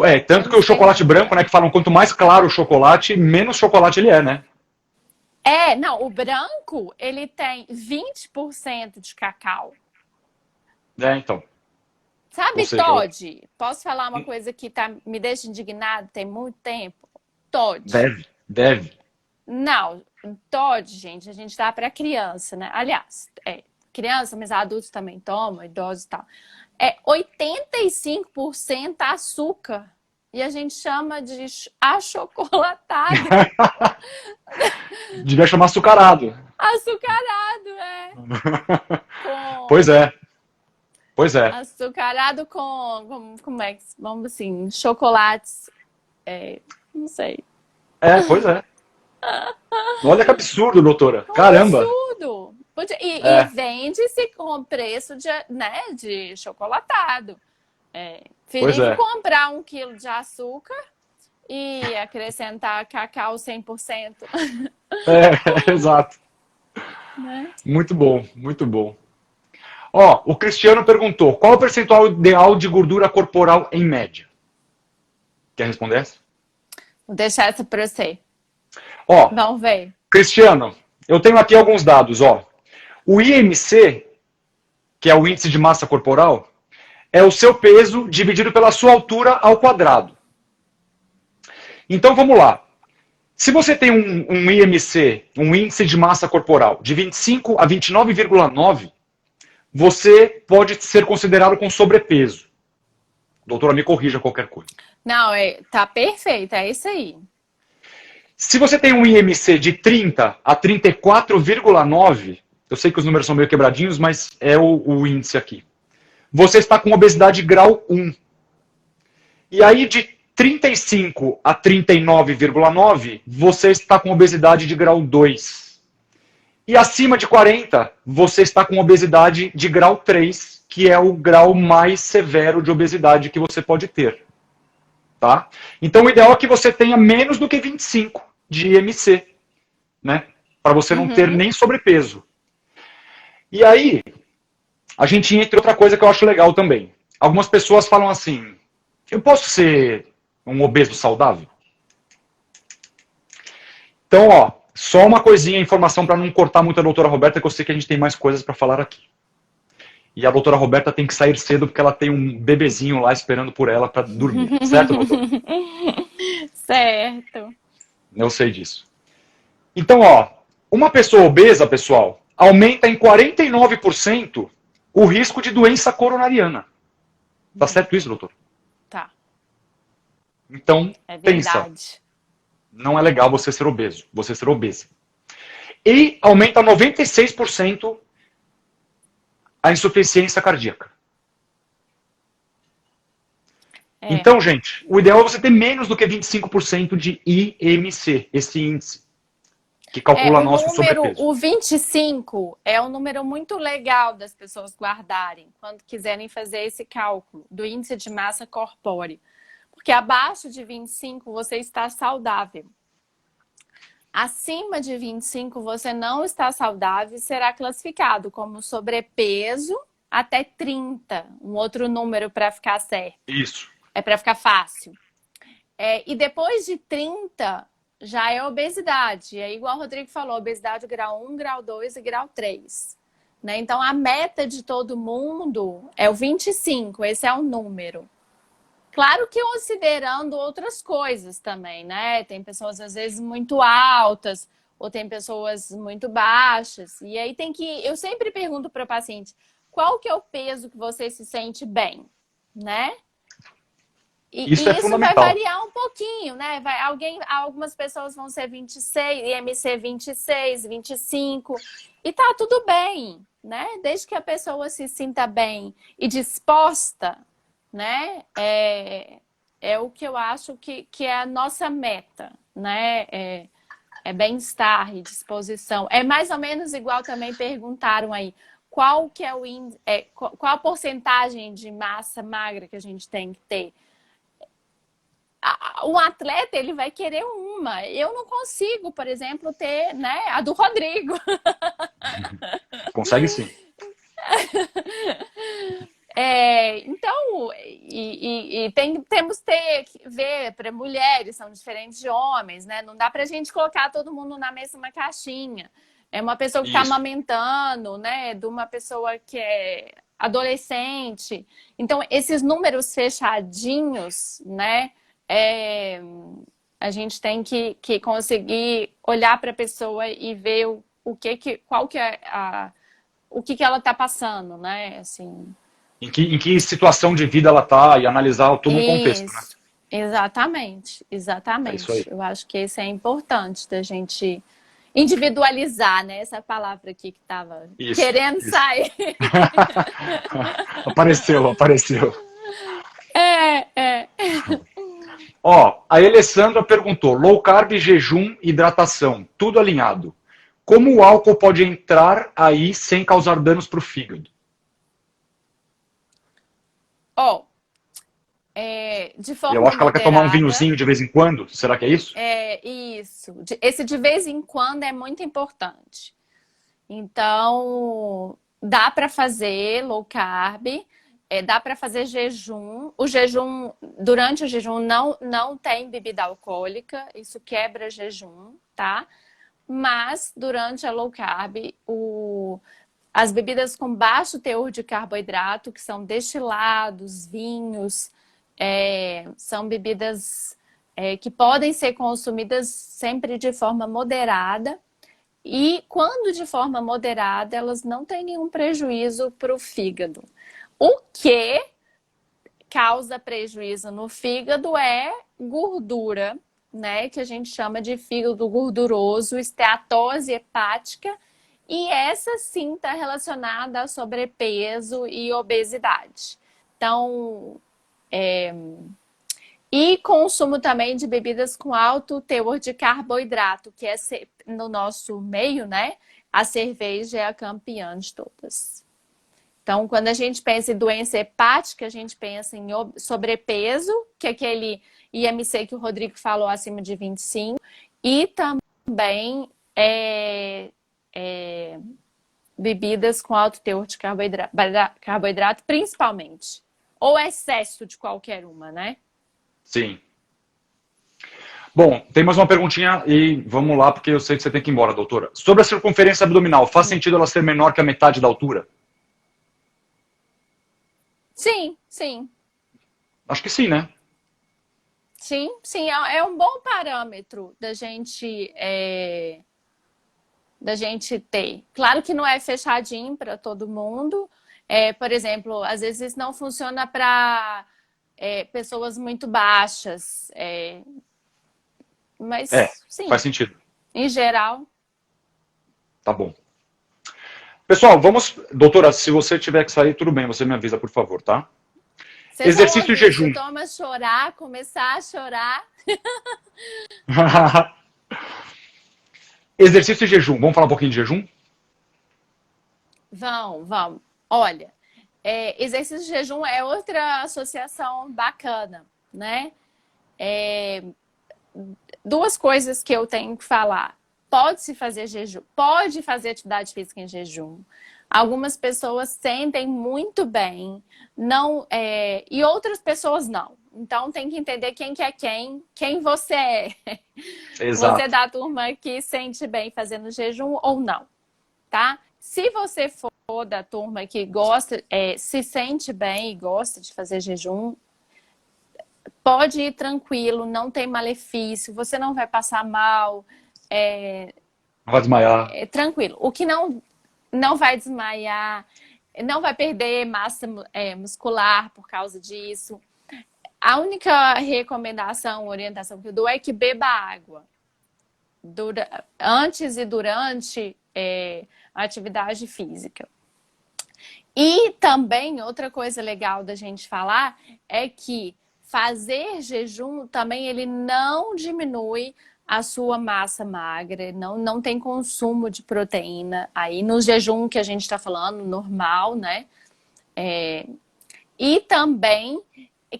É, tanto que o eles chocolate têm. branco, né, que falam quanto mais claro o chocolate, menos chocolate ele é, né? Não, o branco, ele tem 20% de cacau. É, então. Ou Sabe, seja, Todd? Posso falar uma coisa que me deixa indignado tem muito tempo? Todd. deve. Não, Todd, gente, a gente dá para criança, né? Aliás, criança, mas adultos também tomam, idosos e tal. É 85% açúcar. E a gente chama de achocolatado. Devia chamar açucarado. Açucarado, Pois Com é, pois é. açucarado como é que, vamos assim, chocolates. Não sei. Pois é. Olha que absurdo, doutora. Caramba. Absurdo. E vende-se com preço de chocolatado. Pois Perigo é. comprar 1 quilo de açúcar e acrescentar cacau 100%. Exato. Né? Muito bom, muito bom. Ó, o Cristiano perguntou, qual é o percentual ideal de gordura corporal em média? Quer responder essa? Vou deixar essa para você. Ó, Vamos ver. Cristiano, eu tenho aqui alguns dados, ó. O IMC, que é o índice de massa corporal, é o seu peso dividido pela sua altura ao quadrado. Então vamos lá. Se você tem um IMC, um índice de massa corporal, de 25 a 29,9, você pode ser considerado com sobrepeso. Doutora, me corrija qualquer coisa. Não, tá perfeito, é isso aí. Se você tem um IMC de 30 a 34,9, eu sei que os números são meio quebradinhos, mas é o índice aqui. Você está com obesidade grau 1. E aí de 35 a 39,9, você está com obesidade de grau 2. E acima de 40, você está com obesidade de grau 3, que é o grau mais severo de obesidade que você pode ter. Tá? Então o ideal é que você tenha menos do que 25 de IMC, né? Para você não ter nem sobrepeso. E aí, a gente entra em outra coisa que eu acho legal também. Algumas pessoas falam assim, eu posso ser um obeso saudável? Então, ó, só uma coisinha, informação para não cortar muito a doutora Roberta, que eu sei que a gente tem mais coisas para falar aqui. E a doutora Roberta tem que sair cedo porque ela tem um bebezinho lá esperando por ela para dormir. Certo, doutora? Certo. Eu sei disso. Então, ó, uma pessoa obesa, pessoal, aumenta em 49% o risco de doença coronariana. Tá certo isso, doutor? Tá. Então, pensa. Não é legal você ser obeso, você ser obesa. E aumenta 96% a insuficiência cardíaca. Então, gente, o ideal é você ter menos do que 25% de IMC, esse índice, que calcula nosso sobrepeso. O 25 é um número muito legal das pessoas guardarem, quando quiserem fazer esse cálculo do índice de massa corpórea. Porque abaixo de 25 você está saudável. Acima de 25 você não está saudável e será classificado como sobrepeso até 30, um outro número para ficar certo. Isso. É para ficar fácil. E depois de 30, já é obesidade. É igual o Rodrigo falou, obesidade grau 1, grau 2 e grau 3. Né? Então, a meta de todo mundo é o 25, esse é o número. Claro que considerando outras coisas também, né? Tem pessoas, às vezes, muito altas, ou tem pessoas muito baixas. E aí eu sempre pergunto para o paciente, qual que é o peso que você se sente bem, né? Isso é fundamental. Vai variar um pouquinho, né? Algumas pessoas vão ser 26, IMC 26, 25, e tá tudo bem, né? Desde que a pessoa se sinta bem e disposta, né? É o que eu acho que é a nossa meta, né? É bem-estar e disposição. É mais ou menos igual também perguntaram aí, qual que é qual a porcentagem de massa magra que a gente tem que ter? Um atleta, ele vai querer uma. Eu não consigo, por exemplo, ter, né, a do Rodrigo. Consegue sim. Então, temos que ver para mulheres, são diferentes de homens, né? Não dá pra gente colocar todo mundo na mesma caixinha. É uma pessoa que está amamentando, né? De uma pessoa que é adolescente. Então, esses números fechadinhos, né? A gente tem que conseguir olhar para a pessoa e ver o que ela está passando, né? Assim. Em que situação de vida ela está e analisar todo o contexto, né? Exatamente. É isso aí. Eu acho que isso é importante da gente individualizar, né? Essa palavra aqui que estava querendo sair. Apareceu. É. Ó, A Alessandra perguntou, low carb, jejum, hidratação, tudo alinhado. Como o álcool pode entrar aí sem causar danos para o fígado? Ó, de forma Eu acho que ela quer tomar um moderada. vinhozinho de vez em quando. Será que é isso? Isso. Esse de vez em quando é muito importante. Então, dá para fazer low carb, dá para fazer jejum. O jejum, durante o jejum, não tem bebida alcoólica, isso quebra jejum, tá? Mas durante a low carb, as bebidas com baixo teor de carboidrato, que são destilados, vinhos, são bebidas que podem ser consumidas sempre de forma moderada. E quando de forma moderada, elas não têm nenhum prejuízo para o fígado. O que causa prejuízo no fígado é gordura, né? Que a gente chama de fígado gorduroso, esteatose hepática. E essa sim está relacionada a sobrepeso e obesidade. Então, e consumo também de bebidas com alto teor de carboidrato, que é no nosso meio, né? A cerveja é a campeã de todas. Então, quando a gente pensa em doença hepática, a gente pensa em sobrepeso, que é aquele IMC que o Rodrigo falou, acima de 25, e também bebidas com alto teor de carboidrato, principalmente. Ou excesso de qualquer uma, né? Sim. Bom, tem mais uma perguntinha e vamos lá, porque eu sei que você tem que ir embora, doutora. Sobre a circunferência abdominal, faz sentido ela ser menor que a metade da altura? Sim, sim. Acho que sim, né? Sim, é um bom parâmetro da gente ter. Claro que não é fechadinho para todo mundo. Por exemplo, às vezes não funciona para pessoas muito baixas. Mas sim, faz sentido. em geral. Tá bom. Pessoal, vamos... Doutora, se você tiver que sair, tudo bem, você me avisa, por favor, tá? Vocês Exercício vão e jejum. toma chorar, começar a chorar. Exercício e jejum. Vamos falar um pouquinho de jejum? Vamos. Olha, exercício de jejum é outra associação bacana, né? Duas coisas que eu tenho que falar. Pode-se fazer jejum, pode fazer atividade física em jejum. Algumas pessoas sentem muito bem, e outras pessoas não. Então tem que entender quem que é quem você é. Exato. Você é da turma que sente bem fazendo jejum ou não, tá? Se você for da turma que gosta, se sente bem e gosta de fazer jejum, pode ir tranquilo, não tem malefício, você não vai passar mal. Não vai desmaiar. Tranquilo. O que não vai desmaiar, não vai perder massa muscular por causa disso. A única recomendação, orientação que eu dou é que beba água. Antes e durante a atividade física. E também, outra coisa legal da gente falar é que fazer jejum também ele não diminui a sua massa magra, não tem consumo de proteína. Aí no jejum que a gente está falando, normal, né? E também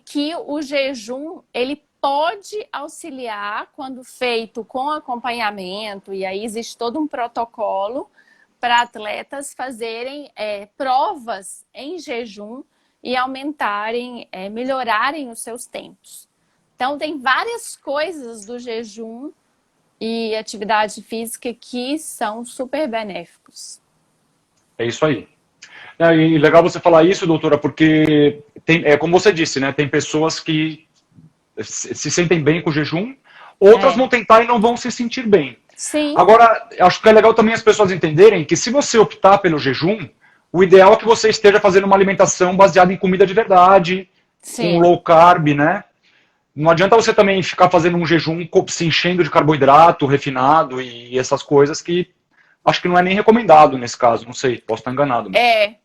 que o jejum, ele pode auxiliar quando feito com acompanhamento, e aí existe todo um protocolo para atletas fazerem provas em jejum e aumentarem, melhorarem os seus tempos. Então, tem várias coisas do jejum e atividade física que são super benéficos. É isso aí. E legal você falar isso, doutora, porque, como você disse, né? Tem pessoas que se sentem bem com o jejum, outras vão tentar e não vão se sentir bem. Sim. Agora, acho que é legal também as pessoas entenderem que se você optar pelo jejum, o ideal é que você esteja fazendo uma alimentação baseada em comida de verdade, com low carb, né? Não adianta você também ficar fazendo um jejum se enchendo de carboidrato refinado e essas coisas que acho que não é nem recomendado nesse caso, não sei, posso estar enganado. Mas...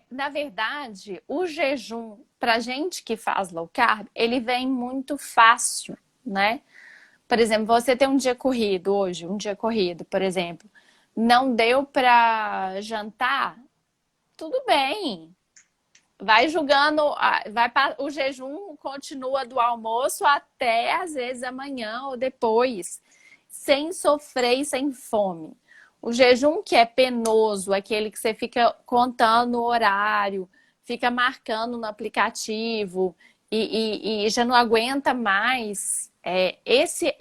Na verdade, o jejum, pra gente que faz low carb, ele vem muito fácil, né? Por exemplo, você tem um dia corrido hoje, um dia corrido, por exemplo, não deu para jantar, tudo bem. Vai julgando, o jejum continua do almoço até às vezes amanhã ou depois, sem sofrer e sem fome. O jejum que é penoso, aquele que você fica contando o horário, fica marcando no aplicativo e já não aguenta mais, esse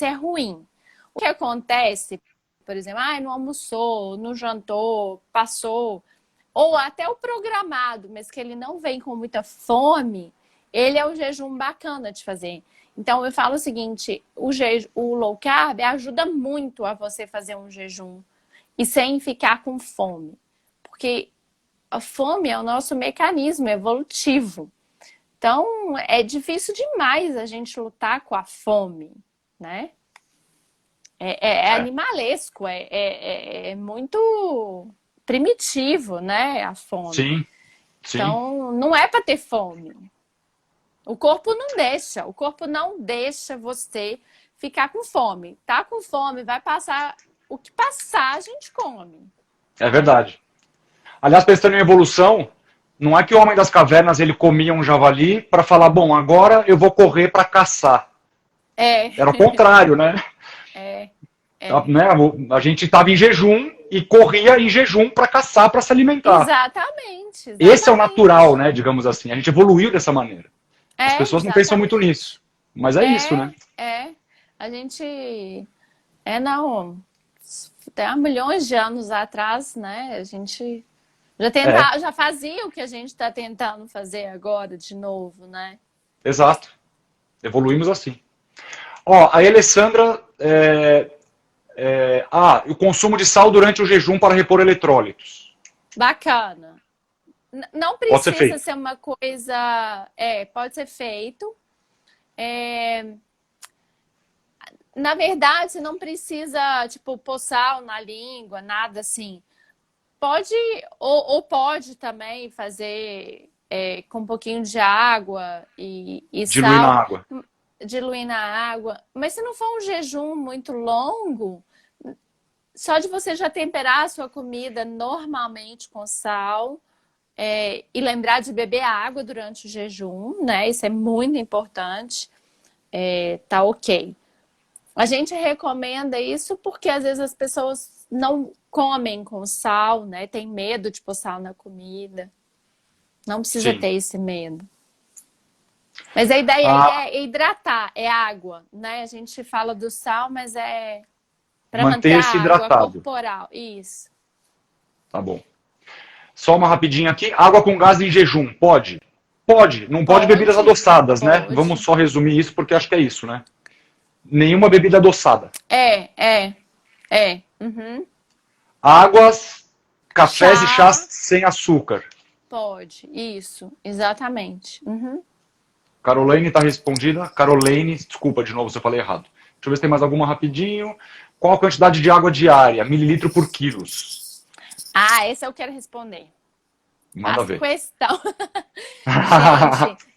é ruim. O que acontece, por exemplo, não almoçou, não jantou, passou, ou até o programado, mas que ele não vem com muita fome, ele é o jejum bacana de fazer. Então eu falo o seguinte, o low carb ajuda muito a você fazer um jejum e sem ficar com fome. Porque a fome é o nosso mecanismo evolutivo. Então é difícil demais a gente lutar com a fome, né? É animalesco, é muito primitivo, né? A fome. Sim, sim. Então não é para ter fome. O corpo não deixa você ficar com fome. Tá com fome, vai passar, o que passar a gente come. É verdade. Aliás, pensando em evolução, não é que o homem das cavernas ele comia um javali para falar, bom, agora eu vou correr para caçar. Era o contrário, né? Né? A gente estava em jejum e corria em jejum para caçar, para se alimentar. Exatamente. Esse é o natural, né? Digamos assim. A gente evoluiu dessa maneira. As pessoas não pensam muito nisso. Mas é isso, né? A gente... não... Até há milhões de anos atrás, né? A gente já fazia o que a gente está tentando fazer agora de novo, né? Exato. Evoluímos assim. Ó, a Alessandra... o consumo de sal durante o jejum para repor eletrólitos. Bacana. Não precisa ser uma coisa... pode ser feito. Na verdade, você não precisa, tipo, pôr sal na língua, nada assim. Pode, ou pode também fazer com um pouquinho de água e diluir sal. Na água. Diluir na água. Mas se não for um jejum muito longo, só de você já temperar a sua comida normalmente com sal e lembrar de beber água durante o jejum, né? Isso é muito importante. Tá ok. A gente recomenda isso porque às vezes as pessoas não comem com sal, né? Tem medo de pôr sal na comida. Não precisa ter esse medo. Mas a ideia é hidratar, é água, né? A gente fala do sal, mas é para manter a água corporal. Isso. Tá bom. Só uma rapidinha aqui. Água com gás em jejum, pode? Pode. Não pode bebidas adoçadas, né? Vamos só resumir isso porque acho que é isso, né? Nenhuma bebida adoçada. Uhum. Águas, cafés e chás sem açúcar. Pode, isso, exatamente. Uhum. Caroline está respondida. Caroline, desculpa de novo se eu falei errado. Deixa eu ver se tem mais alguma rapidinho. Qual a quantidade de água diária? Mililitro por quilos. Esse eu quero responder. Manda ver. Questão.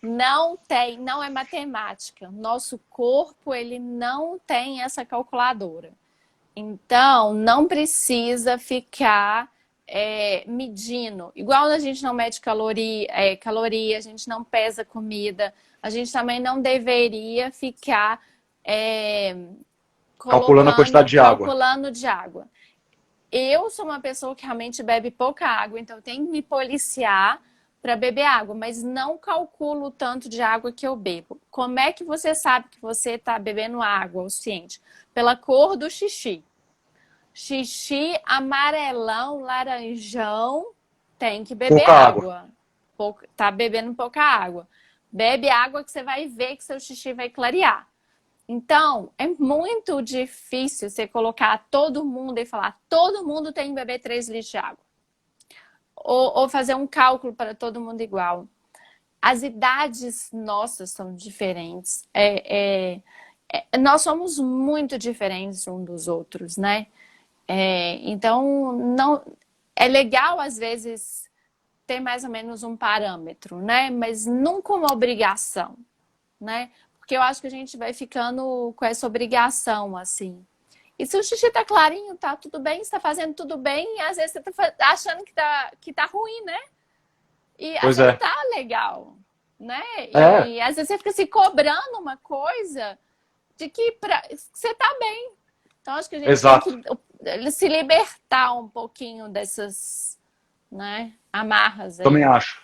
Gente, não é matemática. Nosso corpo, ele não tem essa calculadora. Então, não precisa ficar medindo. Igual a gente não mede caloria, a gente não pesa comida, a gente também não deveria ficar calculando a quantidade de água. Calculando de água. Eu sou uma pessoa que realmente bebe pouca água, então eu tenho que me policiar para beber água, mas não calculo o tanto de água que eu bebo. Como é que você sabe que você está bebendo água o suficiente? Pela cor do xixi. Xixi amarelão, laranjão, tem que beber água. Tá bebendo pouca água. Bebe água que você vai ver que seu xixi vai clarear. Então, é muito difícil você colocar todo mundo e falar todo mundo tem que beber 3 litros de água. Ou fazer um cálculo para todo mundo igual. As idades nossas são diferentes. Nós somos muito diferentes uns dos outros, né? Então, não, é legal às vezes ter mais ou menos um parâmetro, né? Mas nunca uma obrigação, né? Porque porque eu acho que a gente vai ficando com essa obrigação, assim. E se o xixi tá clarinho, tá tudo bem, você tá fazendo tudo bem, e às vezes você tá achando que tá ruim, né? E às Pois vezes é. não tá legal, né? É, E às vezes você fica se cobrando uma coisa de que você tá bem. Então acho que a gente tem exato. que se libertar um pouquinho dessas, né, amarras Também aí. acho.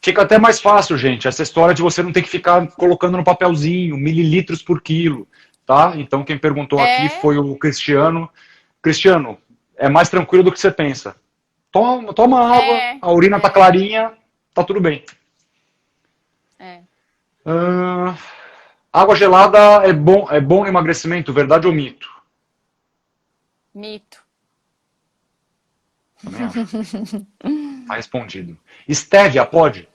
Fica até mais fácil, gente, essa história de você não ter que ficar colocando no papelzinho, mililitros por quilo, tá? Então quem perguntou aqui É, foi o Cristiano. Cristiano, é mais tranquilo do que você pensa. Toma água, é, a urina tá é, clarinha, tá tudo bem. é. Ah, água gelada é bom no emagrecimento, verdade ou mito? Mito. Também acho. Tá respondido. Estévia, pode?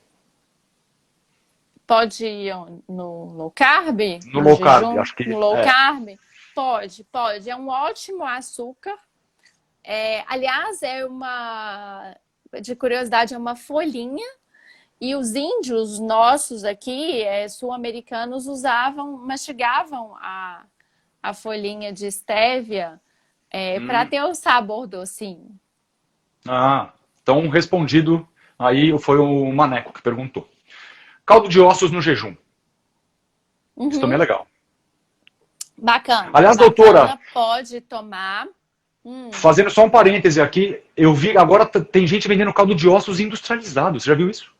Pode ir no low carb, No no low carb, jejum, acho que no low é. carb? Pode, pode. É um ótimo açúcar. Aliás, de curiosidade, é uma folhinha. E os índios nossos aqui, sul-americanos, mastigavam a folhinha de estévia para Hum. ter o sabor docinho. Ah, então respondido. Aí foi o Maneco que perguntou. Caldo de ossos no jejum. Isso também é Uhum. legal. Bacana, Aliás, doutora, bacana, pode tomar. Hum. fazendo só um parêntese aqui, eu vi agora tem gente vendendo caldo de ossos industrializado. Você já viu isso?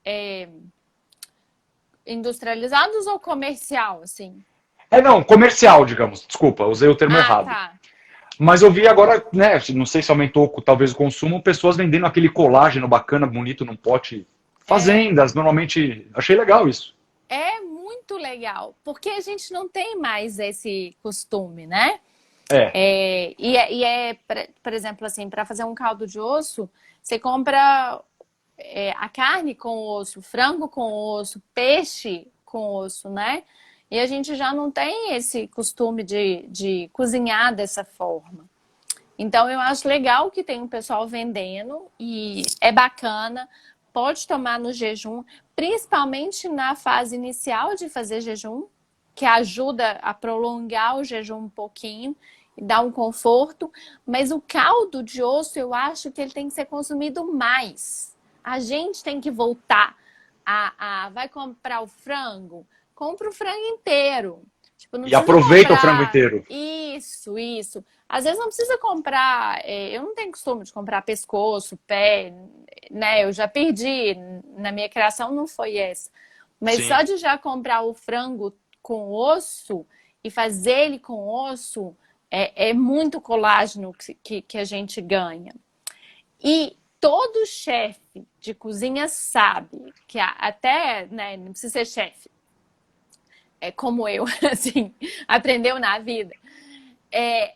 É, industrializados ou comercial, assim? É não, comercial, digamos. Desculpa, usei o termo Ah, errado. tá. Mas eu vi agora, né? Não sei se aumentou talvez o consumo, pessoas vendendo aquele colágeno bacana, bonito, num pote. É, Fazendas, normalmente. Achei legal isso. é muito legal, porque a gente não tem mais esse costume, né? É. Por exemplo, assim, para fazer um caldo de osso, você compra a carne com osso, frango com osso, peixe com osso, né? E a gente já não tem esse costume de cozinhar dessa forma. Então, eu acho legal que tem um pessoal vendendo e é bacana. Pode tomar no jejum, principalmente na fase inicial de fazer jejum, que ajuda a prolongar o jejum um pouquinho e dar um conforto. Mas o caldo de osso, eu acho que ele tem que ser consumido mais. A gente tem que voltar vai comprar o frango? Compra o frango inteiro. Tipo, não E precisa aproveita o frango comprar inteiro. isso, isso. Às vezes não precisa comprar. Eu não tenho costume de comprar pescoço, pé, né? Eu já perdi. Na minha criação não foi essa. Mas Sim. só de já comprar o frango com osso e fazer ele com osso é muito colágeno que a gente ganha. E todo chefe de cozinha sabe que até, né, não precisa ser chefe, como eu, assim, aprendeu na vida.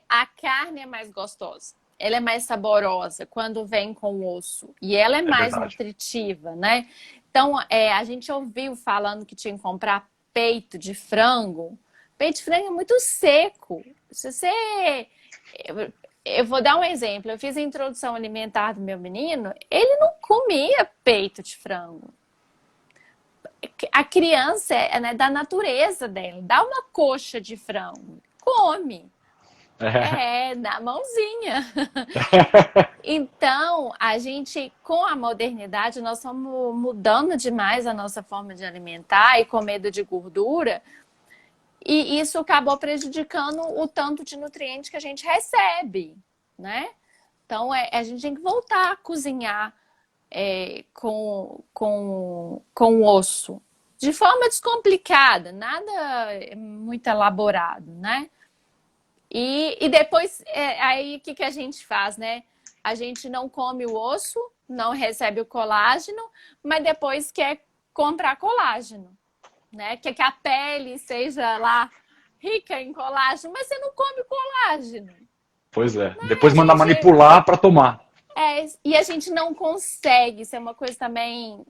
A carne é mais gostosa, ela é mais saborosa quando vem com osso e ela é É mais verdade. nutritiva, né? Então, a gente ouviu falando que tinha que comprar peito de frango. Peito de frango é muito seco. Se você... Eu vou dar um exemplo. Eu fiz a introdução alimentar do meu menino, ele não comia peito de frango. A criança né, da natureza dela. Dá uma coxa de frango, come. É. Na mãozinha. Então, a gente, com a modernidade, nós estamos mudando demais a nossa forma de alimentar e com medo de gordura. E isso acabou prejudicando o tanto de nutrientes que a gente recebe, né? Então, a gente tem que voltar a cozinhar com osso. De forma descomplicada, nada muito elaborado, né? E depois, aí o que a gente faz, né? A gente não come o osso, não recebe o colágeno, mas depois quer comprar colágeno, né? Quer que a pele seja lá rica em colágeno, mas você não come colágeno. Pois é. Né? Depois manda manipular para tomar. E a gente não consegue, isso é uma coisa também...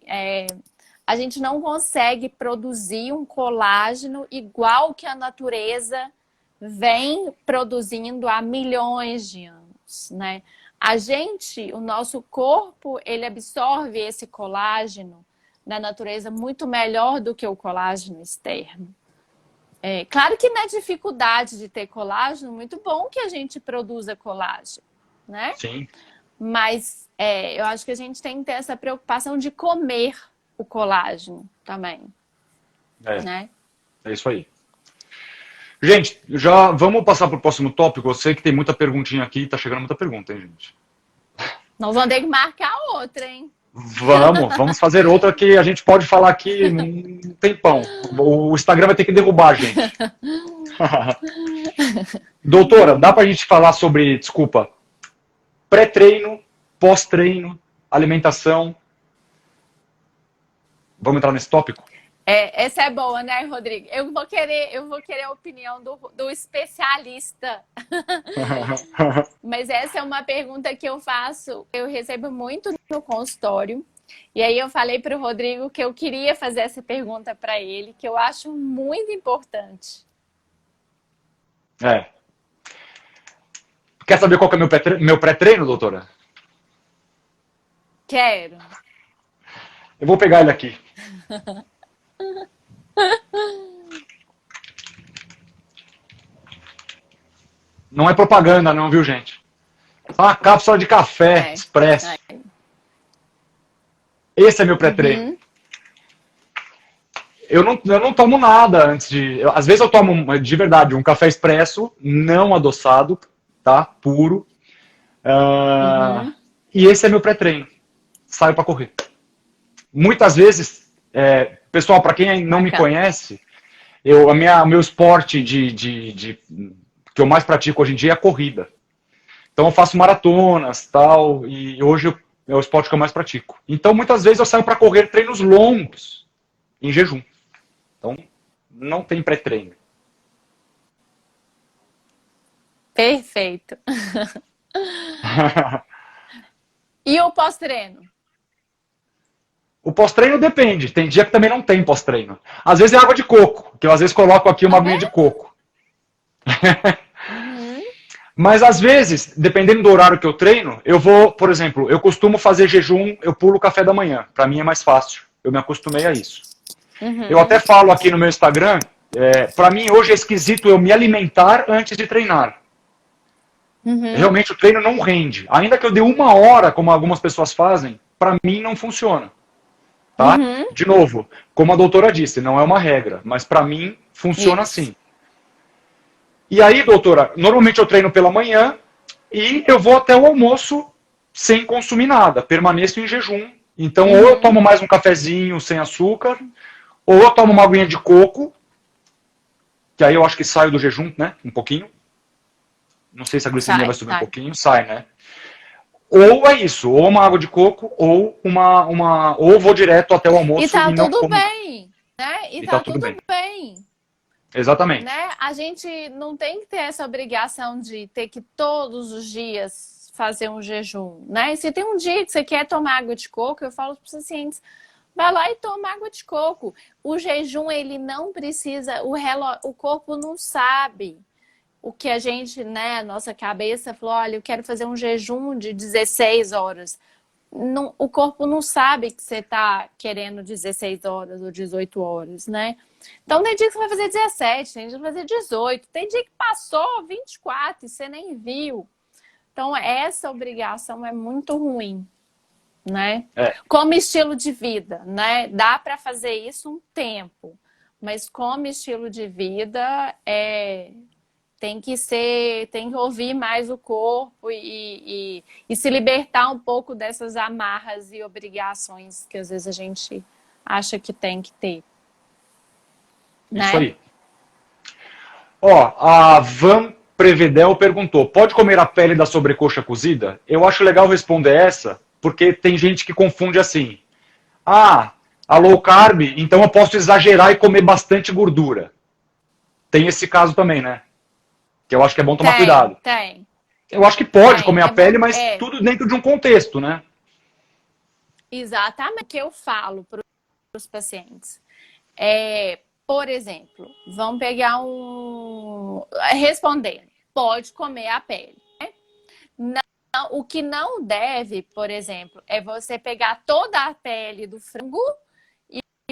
a gente não consegue produzir um colágeno igual que a natureza vem produzindo há milhões de anos, né? O nosso corpo, ele absorve esse colágeno na natureza muito melhor do que o colágeno externo. Claro que na dificuldade de ter colágeno, muito bom que a gente produza colágeno, né? Sim. Mas eu acho que a gente tem que ter essa preocupação de comer o colágeno também, né? É isso aí. Gente, já vamos passar para o próximo tópico. Eu sei que tem muita perguntinha aqui, tá chegando muita pergunta, hein, gente? Nós vamos ter que marcar outra, hein? Vamos fazer outra que a gente pode falar aqui um tempão. O Instagram vai ter que derrubar a gente. Doutora, dá pra gente falar sobre, desculpa, pré-treino, pós-treino, alimentação? Vamos entrar nesse tópico? Essa é boa, né, Rodrigo? Eu vou querer a opinião do especialista. Mas essa é uma pergunta que eu faço, eu recebo muito no consultório. E aí eu falei para o Rodrigo que eu queria fazer essa pergunta para ele, que eu acho muito importante. Quer saber qual que é meu pré-treino, doutora? Quero. Eu vou pegar ele aqui. Não é propaganda não, viu, gente? É uma cápsula de café expresso. Esse é meu pré-treino. Uhum. Eu não tomo nada antes de... Às vezes eu tomo, de verdade, um café expresso, não adoçado, tá? Puro. E esse é meu pré-treino. Saio pra correr. Muitas vezes, pessoal, para quem não me conhece, o meu esporte que eu mais pratico hoje em dia é a corrida. Então eu faço maratonas, tal, e hoje é o esporte que eu mais pratico. Então muitas vezes eu saio para correr treinos longos, em jejum. Então não tem pré-treino. Perfeito. E o pós-treino? O pós-treino depende. Tem dia que também não tem pós-treino. Às vezes é água de coco, que eu às vezes coloco aqui uma aguinha de coco. Mas às vezes, dependendo do horário que eu treino, eu vou, por exemplo, eu costumo fazer jejum, eu pulo o café da manhã. Para mim é mais fácil. Eu me acostumei a isso. Eu até falo aqui no meu Instagram, para mim hoje é esquisito eu me alimentar antes de treinar. Realmente o treino não rende. Ainda que eu dê 1 hora, como algumas pessoas fazem, para mim não funciona. Tá? De novo, como a doutora disse, não é uma regra, mas para mim funciona assim. E aí, doutora, normalmente eu treino pela manhã e eu vou até o almoço sem consumir nada, permaneço em jejum. Então, ou eu tomo mais um cafezinho sem açúcar, ou eu tomo uma aguinha de coco, que aí eu acho que saio do jejum, né? Um pouquinho. Não sei se a glicemia vai subir um pouquinho, sai, né? Ou é isso, ou uma água de coco, ou ou vou direto até o almoço e tá não tudo como. bem, né? E tá tudo bem. Exatamente. Né? A gente não tem que ter essa obrigação de ter que todos os dias fazer um jejum, né? Se tem um dia que você quer tomar água de coco, eu falo para os pacientes, vai lá e toma água de coco. O jejum, ele não precisa, o corpo não sabe o que a gente, né, nossa cabeça falou, olha, eu quero fazer um jejum de 16 horas. Não, o corpo não sabe que você está querendo 16 horas ou 18 horas, né? Então tem dia que você vai fazer 17, tem dia que vai fazer 18, tem dia que passou 24 e você nem viu. Então essa obrigação é muito ruim, né? Como estilo de vida, né? Dá para fazer isso um tempo, mas como estilo de vida tem que ouvir mais o corpo e se libertar um pouco dessas amarras e obrigações que às vezes a gente acha que tem que ter. Né? Isso aí. Ó, a Van Prevedel perguntou, pode comer a pele da sobrecoxa cozida? Eu acho legal responder essa, porque tem gente que confunde assim. Ah, a low carb, então eu posso exagerar e comer bastante gordura. Tem esse caso também, né? Que eu acho que é bom tomar cuidado. Tem. Eu acho que pode comer a pele, mas tudo dentro de um contexto, né? Exatamente o que eu falo para os pacientes. Por exemplo, vamos pegar respondendo, pode comer a pele. Né? Não, o que não deve, por exemplo, é você pegar toda a pele do frango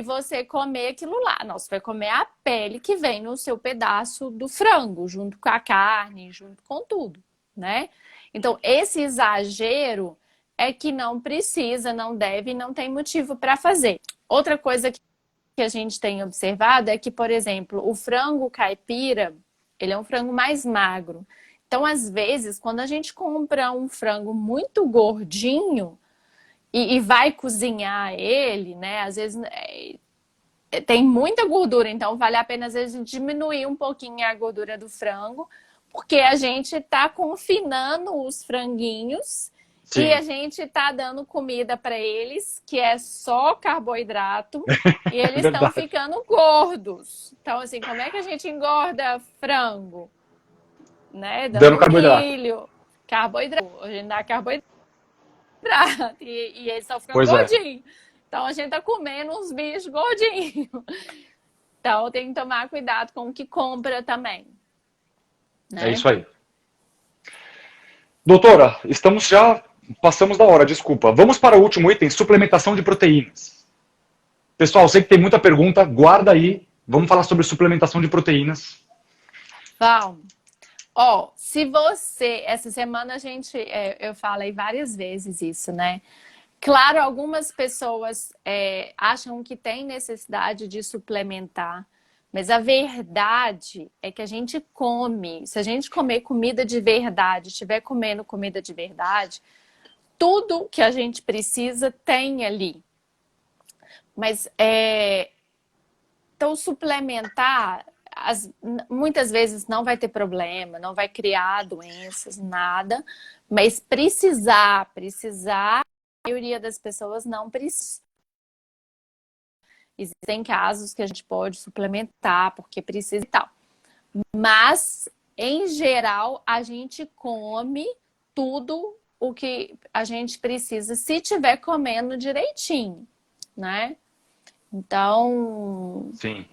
você comer aquilo lá. Não, você vai comer a pele que vem no seu pedaço do frango, junto com a carne, junto com tudo, né? Então, esse exagero é que não precisa, não deve, não tem motivo para fazer. Outra coisa que a gente tem observado é que, por exemplo, o frango caipira, ele é um frango mais magro. Então, às vezes, quando a gente compra um frango muito gordinho e vai cozinhar ele, né? Às vezes tem muita gordura, então vale a pena, às vezes, diminuir um pouquinho a gordura do frango, porque a gente tá confinando os franguinhos. Sim. E a gente tá dando comida para eles, que é só carboidrato, e eles estão ficando gordos. Então, assim, como é que a gente engorda frango? Né? Dando carboidrato. Milho, carboidrato. A gente dá carboidrato e eles estão ficando gordinhos. Então, a gente tá comendo uns bichos gordinhos. Então, tem que tomar cuidado com o que compra também. Né? É isso aí. Doutora, passamos da hora, desculpa. Vamos para o último item, suplementação de proteínas. Pessoal, sei que tem muita pergunta, guarda aí. Vamos falar sobre suplementação de proteínas. Vamos. Se você... Essa semana eu falei várias vezes isso, né? Claro, algumas pessoas acham que tem necessidade de suplementar, mas a verdade é que a gente come. Se a gente comer comida de verdade, estiver comendo comida de verdade, tudo que a gente precisa tem ali. Mas, então, suplementar, muitas vezes não vai ter problema, não vai criar doenças, nada. Mas precisar, a maioria das pessoas não precisa. Existem casos que a gente pode suplementar porque precisa e tal. Mas, em geral, a gente come tudo o que a gente precisa, se estiver comendo direitinho, né? Então, sim,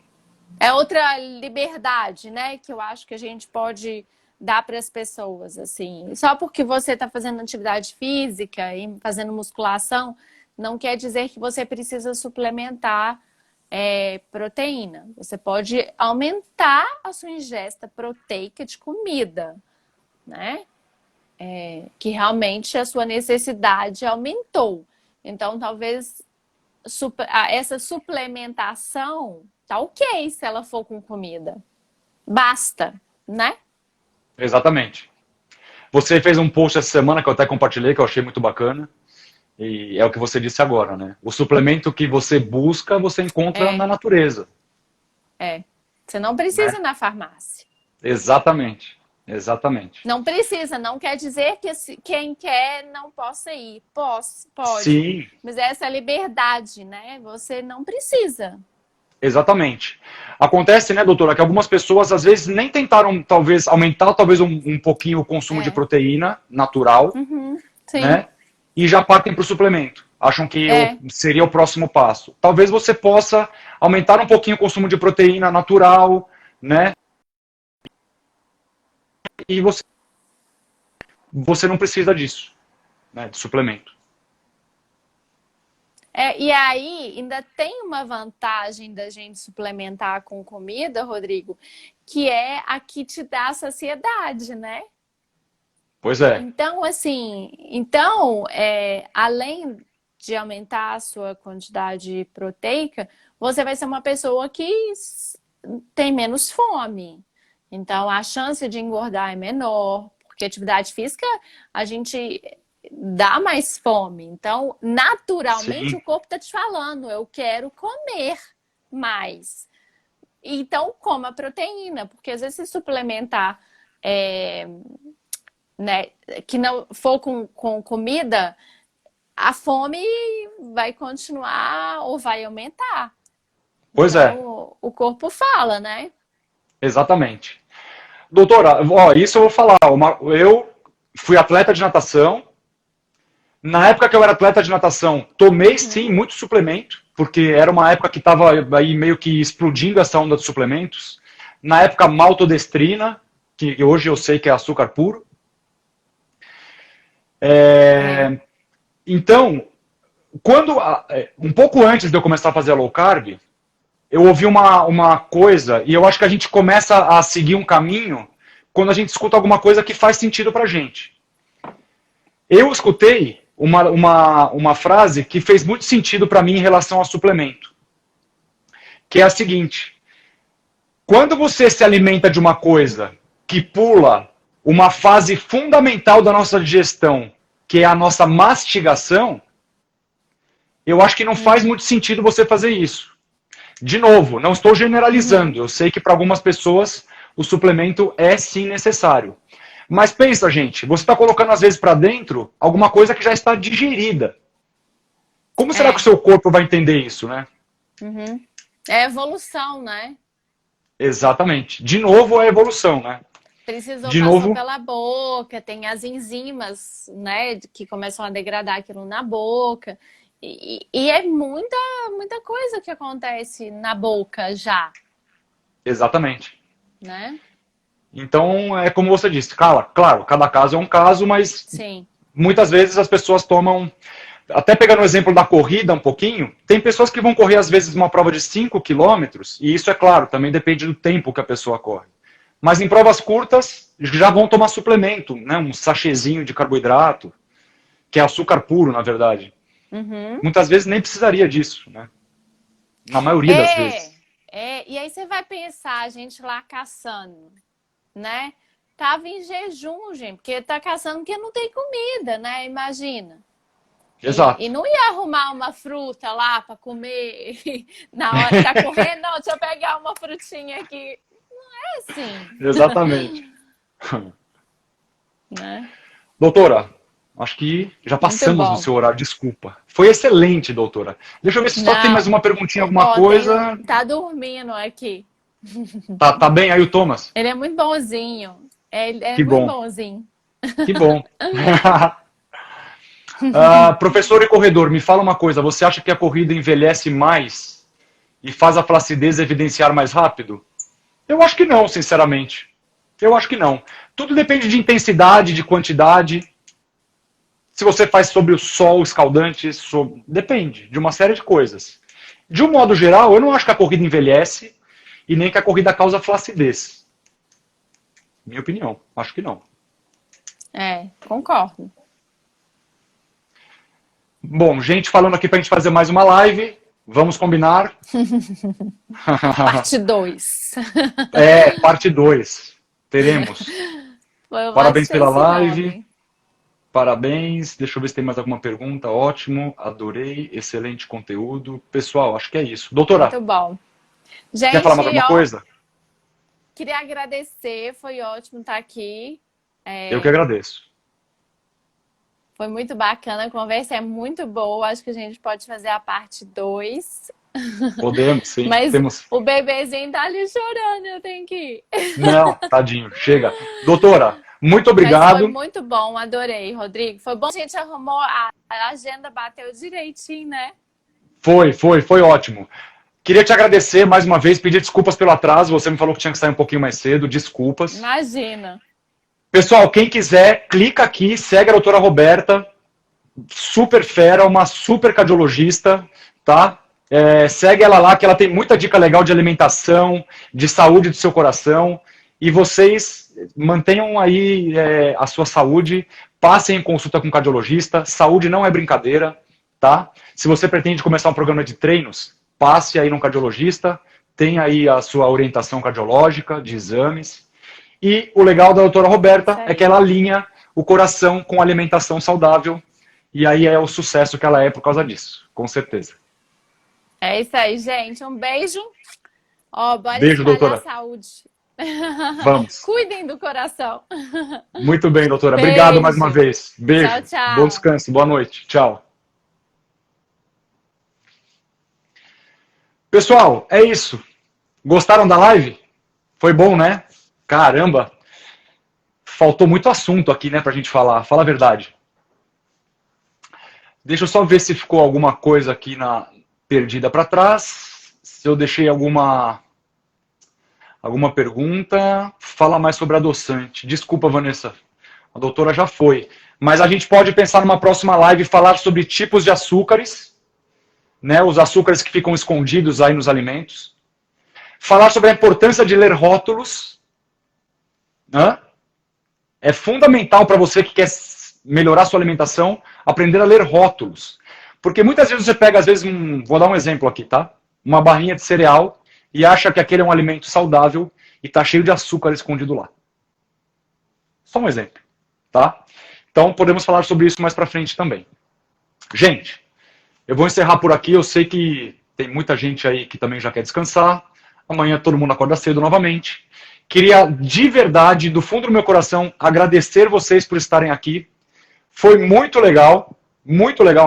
é outra liberdade, né? Que eu acho que a gente pode dar para as pessoas, assim. Só porque você está fazendo atividade física e fazendo musculação, não quer dizer que você precisa suplementar proteína. Você pode aumentar a sua ingesta proteica de comida, né? Que realmente a sua necessidade aumentou. Então, talvez essa suplementação tá ok se ela for com comida. Basta, né? Exatamente. Você fez um post essa semana que eu até compartilhei, que eu achei muito bacana. E é o que você disse agora, né? O suplemento que você busca, você encontra na natureza. Você não precisa ir na farmácia. Exatamente. Exatamente. Não precisa, não quer dizer que quem quer não possa ir. Pode. Sim. Mas essa é a liberdade, né? Você não precisa. Exatamente. Acontece, né, doutora, que algumas pessoas às vezes nem tentaram, talvez, aumentar um pouquinho o consumo de proteína natural, Sim. né? E já partem para o suplemento. Acham que seria o próximo passo. Talvez você possa aumentar um pouquinho o consumo de proteína natural, né? E você não precisa disso, né, de suplemento. E aí, ainda tem uma vantagem da gente suplementar com comida, Rodrigo, que é a que te dá saciedade, né? Pois é. Então, assim, além de aumentar a sua quantidade proteica, você vai ser uma pessoa que tem menos fome. Então, a chance de engordar é menor, porque atividade física a gente dá mais fome. Então, naturalmente, Sim. o corpo está te falando, eu quero comer mais. Então, coma proteína, porque às vezes se suplementar, né, que não for com comida, a fome vai continuar ou vai aumentar. Pois então, o corpo fala, né? Exatamente. Doutora, isso eu vou falar. Eu fui atleta de natação. Na época que eu era atleta de natação, tomei sim muito suplemento, porque era uma época que estava aí meio que explodindo essa onda de suplementos. Na época, maltodestrina, que hoje eu sei que é açúcar puro. Então, quando, um pouco antes de eu começar a fazer a low carb, eu ouvi uma coisa, e eu acho que a gente começa a seguir um caminho quando a gente escuta alguma coisa que faz sentido pra gente. Eu escutei uma frase que fez muito sentido para mim em relação ao suplemento, que é a seguinte: quando você se alimenta de uma coisa que pula uma fase fundamental da nossa digestão, que é a nossa mastigação, eu acho que não faz muito sentido você fazer isso. De novo, não estou generalizando, eu sei que para algumas pessoas o suplemento é sim necessário. Mas pensa, gente, você está colocando às vezes para dentro alguma coisa que já está digerida. Como será que o seu corpo vai entender isso, né? Uhum. É evolução, né? Exatamente. De novo, a evolução, né? Precisou De passar novo, pela boca, tem as enzimas, né, que começam a degradar aquilo na boca. E é muita coisa que acontece na boca já, exatamente. né? Então, é como você disse, claro, cada caso é um caso, mas Sim. muitas vezes as pessoas tomam, até pegando o exemplo da corrida um pouquinho, tem pessoas que vão correr às vezes uma prova de 5 quilômetros, e isso é claro, também depende do tempo que a pessoa corre. Mas em provas curtas, já vão tomar suplemento, né? Um sachêzinho de carboidrato, que é açúcar puro, na verdade. Uhum. Muitas vezes nem precisaria disso, né? Na maioria das vezes. E aí você vai pensar, a gente lá caçando, né? Tava em jejum, gente, porque tá caçando porque não tem comida, né? Imagina. Exato. E não ia arrumar uma fruta lá para comer na hora que tá correndo, não, deixa eu pegar uma frutinha aqui. Não é assim. Exatamente. Né? Doutora, acho que já passamos no seu horário, desculpa. Foi excelente, doutora. Deixa eu ver se só tem mais uma perguntinha, alguma coisa. Tá dormindo aqui. Tá bem aí o Thomas? Ele é muito bonzinho. Ele é Que muito bom. bonzinho. Que bom. Professor e corredor, me fala uma coisa. Você acha que a corrida envelhece mais e faz a flacidez evidenciar mais rápido? Eu acho que não, sinceramente. Eu acho que não. Tudo depende de intensidade, de quantidade. Se você faz sobre o sol escaldante, depende de uma série de coisas. De um modo geral, eu não acho que a corrida envelhece e nem que a corrida causa flacidez. Minha opinião, acho que não. Concordo. Bom, gente falando aqui pra gente fazer mais uma live. Vamos combinar? Parte 2. Parte 2. Teremos. Parabéns pela live. Nome. Parabéns. Deixa eu ver se tem mais alguma pergunta. Ótimo. Adorei. Excelente conteúdo. Pessoal, acho que é isso. Doutora. Muito bom. Gente, quer falar mais alguma coisa? Queria agradecer. Foi ótimo estar aqui. Eu que agradeço. Foi muito bacana. A conversa é muito boa. Acho que a gente pode fazer a parte 2. Podemos, sim. Mas o bebezinho tá ali chorando. Eu tenho que ir. Não, tadinho. Chega. Doutora, muito obrigado. Mas foi muito bom, adorei, Rodrigo. Foi bom que a gente arrumou, a agenda bateu direitinho, né? Foi ótimo. Queria te agradecer mais uma vez, pedir desculpas pelo atraso. Você me falou que tinha que sair um pouquinho mais cedo. Desculpas. Imagina. Pessoal, quem quiser, clica aqui, segue a doutora Roberta. Super fera, uma super cardiologista, tá? Segue ela lá, que ela tem muita dica legal de alimentação, de saúde do seu coração. E vocês mantenham aí a sua saúde, passem em consulta com um cardiologista. Saúde não é brincadeira, tá? Se você pretende começar um programa de treinos, passe aí num cardiologista, tenha aí a sua orientação cardiológica, de exames. E o legal da doutora Roberta é que ela alinha o coração com alimentação saudável. E aí é o sucesso que ela é por causa disso, com certeza. É isso aí, gente. Um beijo. Bora beijo, doutora. Saúde. Vamos. Cuidem do coração. Muito bem, doutora. Beijo. Obrigado mais uma vez. Beijo. Tchau, tchau. Bom descanso. Boa noite. Tchau. Pessoal, é isso. Gostaram da live? Foi bom, né? Caramba. Faltou muito assunto aqui, né, pra gente falar. Fala a verdade. Deixa eu só ver se ficou alguma coisa aqui perdida para trás. Se eu deixei alguma pergunta. Fala mais sobre adoçante. Desculpa, Vanessa. A doutora já foi. mas a gente pode pensar numa próxima live e falar sobre tipos de açúcares, né, os açúcares que ficam escondidos aí nos alimentos. Falar sobre a importância de ler rótulos. Né? É fundamental para você que quer melhorar sua alimentação, aprender a ler rótulos. Porque muitas vezes você pega, às vezes, vou dar um exemplo aqui, tá? Uma barrinha de cereal e acha que aquele é um alimento saudável e está cheio de açúcar escondido lá. Só um exemplo, tá? Então podemos falar sobre isso mais para frente também. Gente, eu vou encerrar por aqui. Eu sei que tem muita gente aí que também já quer descansar. Amanhã todo mundo acorda cedo novamente. Queria, de verdade, do fundo do meu coração, agradecer vocês por estarem aqui. Foi muito legal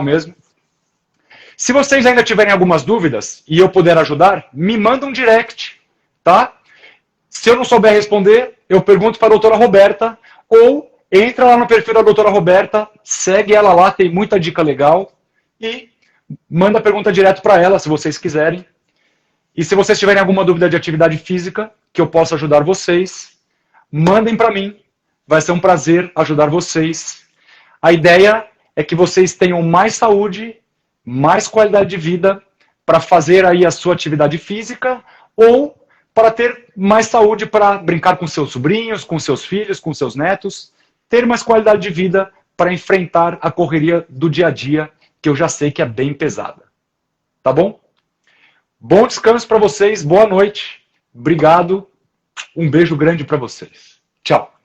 mesmo. Se vocês ainda tiverem algumas dúvidas e eu puder ajudar, me manda um direct, tá? Se eu não souber responder, eu pergunto para a doutora Roberta, ou entra lá no perfil da doutora Roberta, segue ela lá, tem muita dica legal, e manda a pergunta direto para ela, se vocês quiserem. E se vocês tiverem alguma dúvida de atividade física, que eu possa ajudar vocês, mandem para mim, vai ser um prazer ajudar vocês. A ideia é que vocês tenham mais saúde, mais qualidade de vida para fazer aí a sua atividade física ou para ter mais saúde para brincar com seus sobrinhos, com seus filhos, com seus netos, ter mais qualidade de vida para enfrentar a correria do dia a dia, que eu já sei que é bem pesada. Tá bom? Bom descanso para vocês, boa noite, obrigado, um beijo grande para vocês. Tchau.